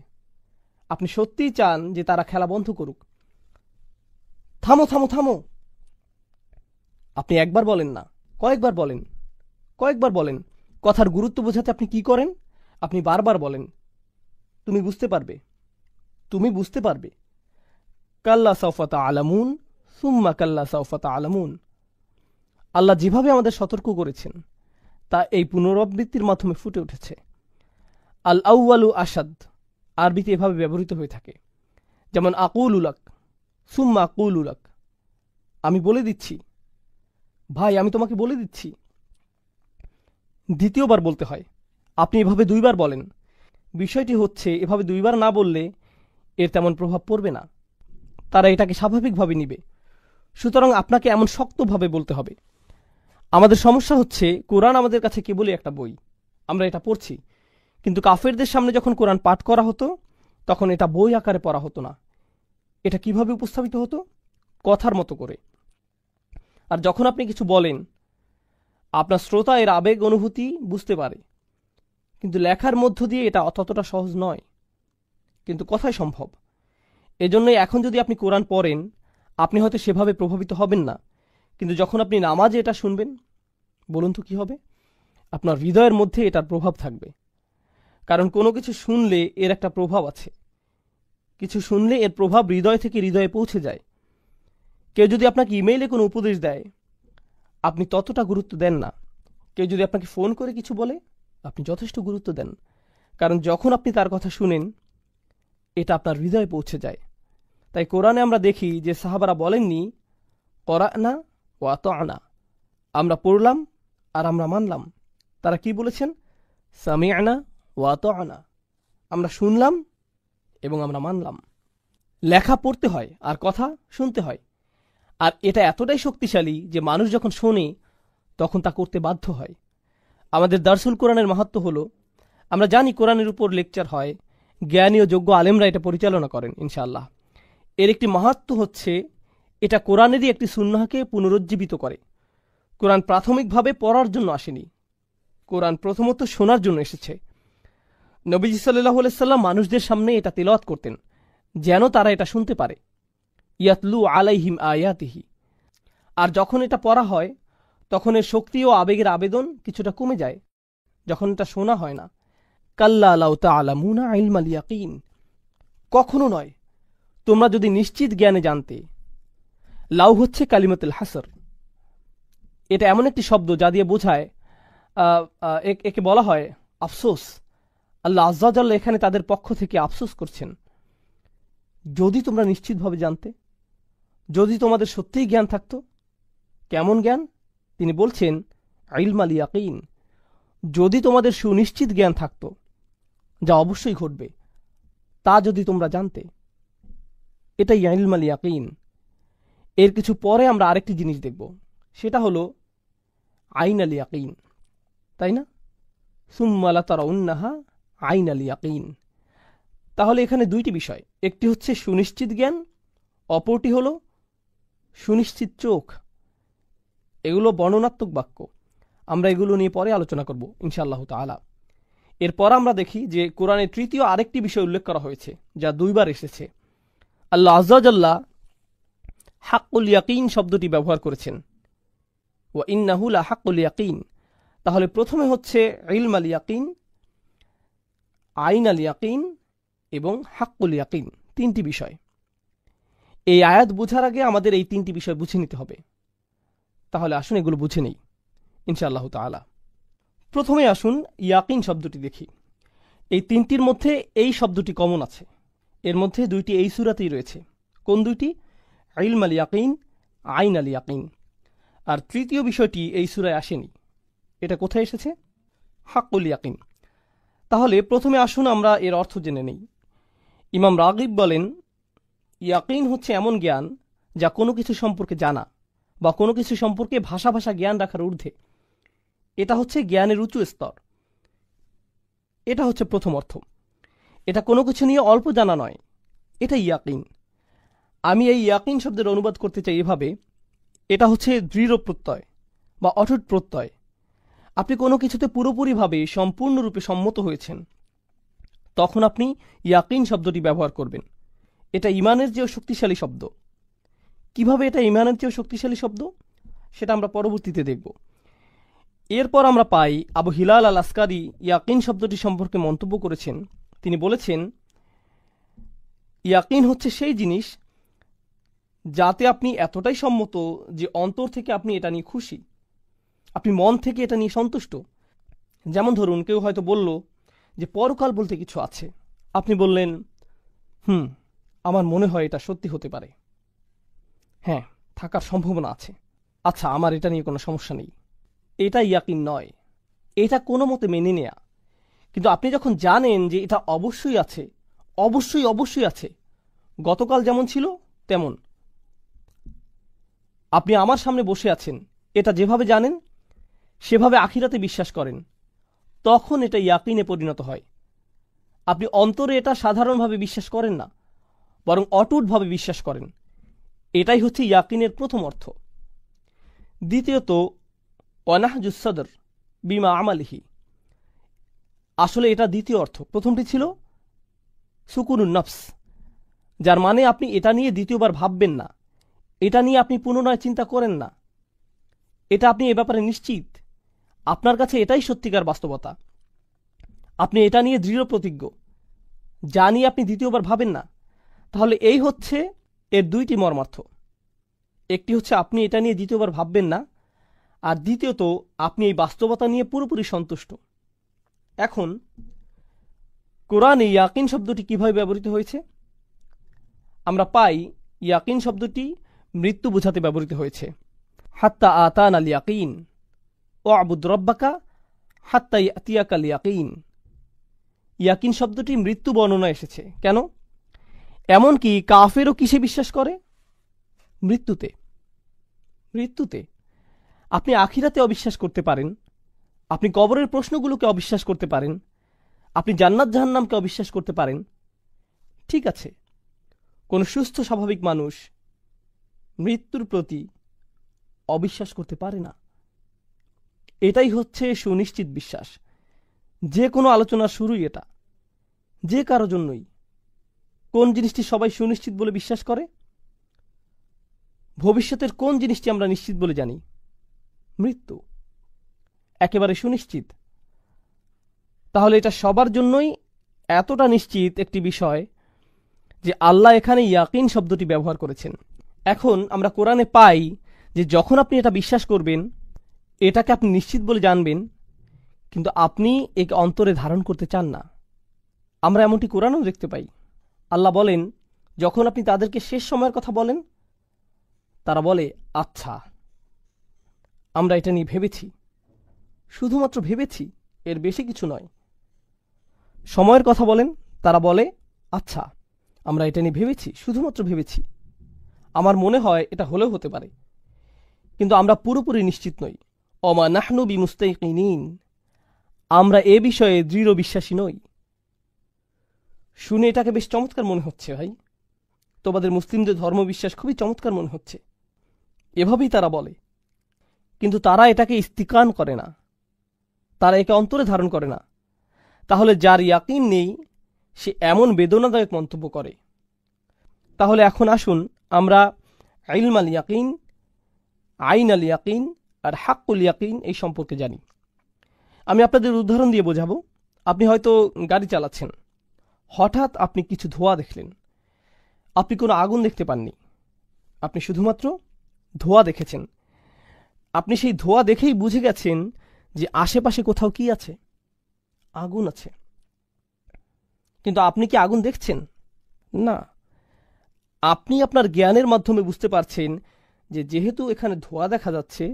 আপনি সত্যিই চান যে তারা খেলা বন্ধ করুক। থামো থামো থামো। আপনি একবার বলেন না, কয়েকবার বলেন, কয়েকবার বলেন। কথার গুরুত্ব বোঝাতে আপনি কি করেন? আপনি বারবার বলেন। তুমি বুঝতে পারবে, তুমি বুঝতে পারবে। কাল্লা সাউফা তা'লামুন সুম্মা কাল্লা সাউফা তা'লামুন। আল্লাহ যেভাবে আমাদের সতর্ক করেছেন তা এই পুনরাবৃত্তির মাধ্যমে ফুটে উঠেছে। আল আউয়ালু আসাদ আরবিতে এভাবে ব্যবহৃত হয়ে থাকে। যেমন আকুল উলাক, সুম্মা আকুল উলাক, আমি বলে দিচ্ছি। ভাই, আমি তোমাকে বলে দিচ্ছি। দ্বিতীয়বার বলতে হয়। আপনি এভাবে 2 বার বলেন। বিষয়টি হচ্ছে এভাবে 2 বার না বললে এর তেমন প্রভাব পড়বে না, তারা এটাকে স্বাভাবিকভাবে নিবে। সুতরাং আপনাকে এমন শক্তভাবে বলতে হবে। আমাদের সমস্যা হচ্ছে কোরআন আমাদের কাছে কেবলই একটা বই, আমরা এটা পড়ছি, কিন্তু কাফেরদের সামনে যখন কোরআন পাঠ করা হতো তখন এটা বই আকারে পড়া হতো না। এটা কিভাবে উপস্থাপিত হতো? কথার মতো করে। আর যখন আপনি কিছু বলেন, আপনার শ্রোতা এর আবেগ অনুভূতি বুঝতে পারে, কিন্তু লেখার মধ্য দিয়ে এটা ততটা সহজ নয়, কিন্তু কথাই সম্ভব। এজন্যই এখন যদি আপনি কোরআন পড়েন, আপনি হয়তো সেভাবে প্রভাবিত হবেন না, কিন্তু যখন আপনি নামাজে এটা শুনবেন, বলুন তো কি হবে? আপনার হৃদয়ের মধ্যে এটার প্রভাব থাকবে। কারণ কোনো কিছু শুনলে এর একটা প্রভাব আছে, কিছু শুনলে এর প্রভাব হৃদয় থেকে হৃদয়ে পৌঁছে যায়। কেউ যদি আপনাকে ইমেইলে কোনো উপদেশ দেয়, আপনি ততটা গুরুত্ব দেন না। কেউ যদি আপনাকে ফোন করে কিছু বলে, আপনি যথেষ্ট গুরুত্ব দেন, কারণ যখন আপনি তার কথা শুনেন, এটা আপনার হৃদয়ে পৌঁছে যায়। তাই কোরআনে আমরা দেখি যে সাহাবারা বলেননি করানা ওয়া আতানা, আমরা পড়লাম আর আমরা মানলাম। তারা কি বলেছেন? সামি'না ওয়া আতানা, আমরা শুনলাম এবং আমরা মানলাম। লেখা পড়তে হয় আর কথা শুনতে হয়। আর এটা এতটাই শক্তিশালী যে মানুষ যখন শোনে তখন তা করতে বাধ্য হয়। আমাদের দারসুল কোরআনের মাহাত্ম্য হলো, আমরা জানি কোরআনের উপর লেকচার হয়, জ্ঞানী ও যোগ্য আলেমরা এটা পরিচালনা করেন ইনশাআল্লাহ। এর একটি মাহাত্ম্য হচ্ছে এটা কোরআনেরই একটি সুন্নাহকে পুনরুজ্জীবিত করে। কোরআন প্রাথমিকভাবে পড়ার জন্য আসেনি, কোরআন প্রথমত শোনার জন্য এসেছে। নবীজি সাল্লাল্লাহু আলাইহি সাল্লাম মানুষদের সামনে এটা তিলাওয়াত করতেন যেন তারা এটা শুনতে পারে। ইয়াতলু আলাইহিম আয়াতিহি। আর যখন এটা পড়া হয় তখন এর শক্তি ও আবেগের আবেদন কিছুটা কমে যায়, যখন এটা শোনা হয় না। কাল্লা লাউ তা'লামুনা ইলমাল ইয়াকিন, কখনো নয়, তোমরা যদি নিশ্চিত জ্ঞানে জানতে। লাউ হচ্ছে কালিমাতুল হাসর। এটা এমন একটি শব্দ যা দিয়ে বোঝায়, একে বলা হয় আফসোস। আল্লাহ আজ্জা ওয়া জাল্লা এখানে তাদের পক্ষ থেকে আফসোস করছেন। যদি তোমরা নিশ্চিতভাবে জানতে, যদি তোমাদের সত্যিই জ্ঞান থাকতো। কেমন জ্ঞান? তিনি বলছেন ইলমাল ইয়াকিন, যদি তোমাদের সুনিশ্চিত জ্ঞান থাকতো, যা অবশ্যই ঘটবে, তা যদি তোমরা জানতে। এটাই ইলমাল ইয়াকিন। এর কিছু পরে আমরা আরেকটি জিনিস দেখব, সেটা হলো আইনাল ইয়াকিন, তাই না? সুম্মা লাতারাউন্নাহা আইনাল ইয়াকিন। তাহলে এখানে 2টি বিষয়, একটি হচ্ছে সুনিশ্চিত জ্ঞান, অপরটি হলো সুনিশ্চিত চোখ। এগুলো বর্ণনাত্মক বাক্য, আমরা এগুলো নিয়ে পরে আলোচনা করব ইনশাআল্লাহ তাআলা। এরপর আমরা দেখি যে কোরআনে তৃতীয় আরেকটি বিষয় উল্লেখ করা হয়েছে যা 2 বার এসেছে। আল্লাহ আজ্জা ওয়া জাল্লা হাক্কুল ইয়াকিন শব্দটি ব্যবহার করেছেন, ওয়া ইন্নাহু লা হাক্কুল ইয়াকিন। তাহলে প্রথমে হচ্ছে ইলমাল ইয়াকিন, আইনাল ইয়াকিন এবং হাক্কুল ইয়াকিন, 3টি বিষয়। এই আয়াত বোঝার আগে আমাদের এই 3টি বিষয় বুঝে নিতে হবে। তাহলে আসুন এগুলো বুঝে নেই ইনশাআল্লাহ তাআলা। প্রথমে আসুন ইয়াকিন শব্দটি দেখি। এই 3টির মধ্যে এই শব্দটি কমন আছে, এর মধ্যে 2টি এই সূরাতেই রয়েছে। কোন 2টি? ইলমাল ইয়াকিন, আইনাল ইয়াকিন। আর তৃতীয় বিষয়টি এই সূরায় আসেনি। এটা কোথায় এসেছে? হাক্কুল ইয়াকিন। তাহলে প্রথমে আসুন আমরা এর অর্থ জেনে নেই। ইমাম রাগিব বলেন, ইয়াকিন হচ্ছে এমন জ্ঞান যা কোনো কিছু সম্পর্কে জানা বা কোনো কিছু সম্পর্কে ভাষা জ্ঞান রাখার ঊর্ধ্বে। এটা হচ্ছে জ্ঞানের উঁচু স্তর। এটা হচ্ছে প্রথম অর্থ। এটা কোনো কিছু নিয়ে অল্প জানা নয়, এটা ইয়াকিন। আমি এই ইয়াকিন শব্দের অনুবাদ করতে চাই এভাবে, এটা হচ্ছে দৃঢ় প্রত্যয় বা অটুট প্রত্যয়। আপনি কোনো কিছুতে পুরোপুরিভাবে সম্পূর্ণরূপে সম্মত হয়েছেন, তখন আপনি ইয়াকিন শব্দটি ব্যবহার করবেন। এটা ইমানের চেয়েও শক্তিশালী শব্দ। কিভাবে এটা ইমানের চেয়েও শক্তিশালী শব্দ, সেটা আমরা পরবর্তীতে দেখব। এরপর আমরা পাই আবু হিলাল আল আসকারি ইয়াকিন শব্দটি সম্পর্কে মন্তব্য করেছেন। তিনি বলেছেন, ইয়াকিন হচ্ছে সেই জিনিস যাতে আপনি এতটাই সম্মত যে অন্তর থেকে আপনি এটা নিয়ে খুশি, আপনি মন থেকে এটা নিয়ে সন্তুষ্ট। যেমন ধরুন, কেউ হয়তো বলল যে পরকাল বলতে কিছু আছে, আপনি বললেন আমার মনে হয় এটা সত্যি হতে পারে, হ্যাঁ থাকার সম্ভাবনা আছে, আচ্ছা আমার এটা নিয়ে কোনো সমস্যা নেই। এটা ইয়াকিন নয়, এটা কোনো মতে মেনে নেয়া। কিন্তু আপনি যখন জানেন যে এটা অবশ্যই আছে, অবশ্যই অবশ্যই আছে, গতকাল যেমন ছিল তেমন, আপনি আমার সামনে বসে আছেন, এটা যেভাবে জানেন সেভাবে আখিরাতে বিশ্বাস করেন, তখন এটা ইয়াকিনে পরিণত হয়। আপনি অন্তরে এটা সাধারণভাবে বিশ্বাস করেন না, বরং অটুটভাবে বিশ্বাস করেন। এটাই হচ্ছে ইয়াকিনের প্রথম অর্থ। দ্বিতীয়ত, ওয়ানাহজুস সদর বিমা আমালিহি, আসলে এটা দ্বিতীয় অর্থ। প্রথমটি ছিল সুকুনুন নফস, যার মানে আপনি এটা নিয়ে দ্বিতীয়বার ভাববেন না, এটা নিয়ে আপনি পুনরায় চিন্তা করেন না, এটা আপনি এ ব্যাপারে নিশ্চিত, আপনার কাছে এটাই সত্যিকার বাস্তবতা, আপনি এটা নিয়ে দৃঢ় প্রতিজ্ঞ, যা নিয়ে আপনি দ্বিতীয়বার ভাবেন না। তাহলে এই হচ্ছে এর দুইটি মর্মার্থ। একটি হচ্ছে আপনি এটা নিয়ে দ্বিতীয়বার ভাববেন না, আর দ্বিতীয়ত আপনি এই বাস্তবতা নিয়ে পুরোপুরি সন্তুষ্ট। এখন কোরআনে ইয়াকিন শব্দটি কিভাবে ব্যবহৃত হয়েছে? আমরা পাই ইয়াকিন শব্দটি মৃত্যু বোঝাতে ব্যবহৃত হয়েছে। হাত্তা আতান আল ইয়াকিন ও আবুদ রব্বাকা হাত্তা ইয়াতিয়াকাল ইয়াকিন। ইয়াকিন শব্দটি মৃত্যু বর্ণনা এসেছে। কেন? এমনকি কাফেরও কিসে বিশ্বাস করে? মৃত্যুতে। মৃত্যুতে। আপনি আখিরাতে অবিশ্বাস করতে পারেন, আপনি কবরের প্রশ্নগুলোকে অবিশ্বাস করতে পারেন, আপনি জান্নাত জাহান্নামকে অবিশ্বাস করতে পারেন, ঠিক আছে। কোন সুস্থ স্বাভাবিক মানুষ মৃত্যুর প্রতি অবিশ্বাস করতে পারে না। এটাই হচ্ছে সুনিশ্চিত বিশ্বাস। যে কোনো আলোচনার শুরুই এটা, যে কারো জন্যই। কোন জিনিসটি সবাই সুনিশ্চিত বলে বিশ্বাস করে? ভবিষ্যতের কোন জিনিসটি আমরা নিশ্চিত বলে জানি? মৃত্যু। একেবারে সুনিশ্চিত। তাহলে এটা সবার জন্যই এতটা নিশ্চিত একটি বিষয় যে আল্লাহ এখানে ইয়াকিন শব্দটি ব্যবহার করেছেন। এখন আমরা কোরআনে পাই যে যখন আপনি এটা বিশ্বাস করবেন, এটাকে আপনি নিশ্চিত বলে জানবেন, কিন্তু আপনি একে অন্তরে ধারণ করতে চান না। আমরা এমনটি কোরআনেও দেখতে পাই। আল্লাহ বলেন, যখন আপনি তাদেরকে শেষ সময়ের কথা বলেন, তারা বলে, আচ্ছা, আমরা এটা নিয়ে ভেবেছি, শুধুমাত্র ভেবেছি, এর বেশি কিছু নয়। সময়ের কথা বলেন, তারা বলে, আচ্ছা, আমরা এটা নিয়ে ভেবেছি, শুধুমাত্র ভেবেছি, আমার মনে হয় এটা হলেও হতে পারে, কিন্তু আমরা পুরোপুরি নিশ্চিত নই। অমা নাহনু বিমুস্তাইকিনিন, আমরা এ বিষয়ে দৃঢ় বিশ্বাসী নই। শুনে এটাকে বেশ চমৎকার মনে হচ্ছে ভাই, তোমাদের মুসলিমদের ধর্মবিশ্বাস খুবই চমৎকার মনে হচ্ছে, এভাবেই তারা বলে। কিন্তু তারা এটাকে ইস্তিকান করে না, তারা একে অন্তরে ধারণ করে না। তাহলে যার ইয়াকিন নেই সে এমন বেদনাদায়ক মন্তব্য করে। তাহলে এখন আসুন আমরা ইলম আল ইয়াকিন, আইন আল ইয়াকিন আর হাক্কুল ইয়াকিন এই সম্পর্কে জানি। আমি আপনাদের উদাহরণ দিয়ে বোঝাবো। আপনি হয়তো গাড়ি চালাচ্ছেন, হঠাৎ আপনি কিছু ধোঁয়া দেখলেন। আপনি কোনো আগুন দেখতে পাননি, আপনি শুধুমাত্র ধোঁয়া দেখেছেন। আপনি সেই ধোঁয়া দেখেই বুঝে গেছেন যে আশেপাশে কোথাও কি আছে, আগুন আছে। কিন্তু আপনি কি আগুন দেখছেন? না। আপনি আপনার জ্ঞানের মাধ্যমে বুঝতে পারছেন যে যেহেতু এখানে ধোঁয়া দেখা যাচ্ছে,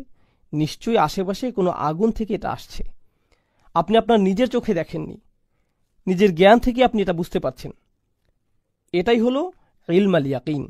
নিশ্চয়ই আশেপাশে কোনো আগুন থেকে এটা আসছে। আপনি আপনার নিজের চোখে দেখেননি, নিজের জ্ঞান থেকে আপনি এটা বুঝতে পারছেন। এটাই হলো ইলম আল ইয়াকিন।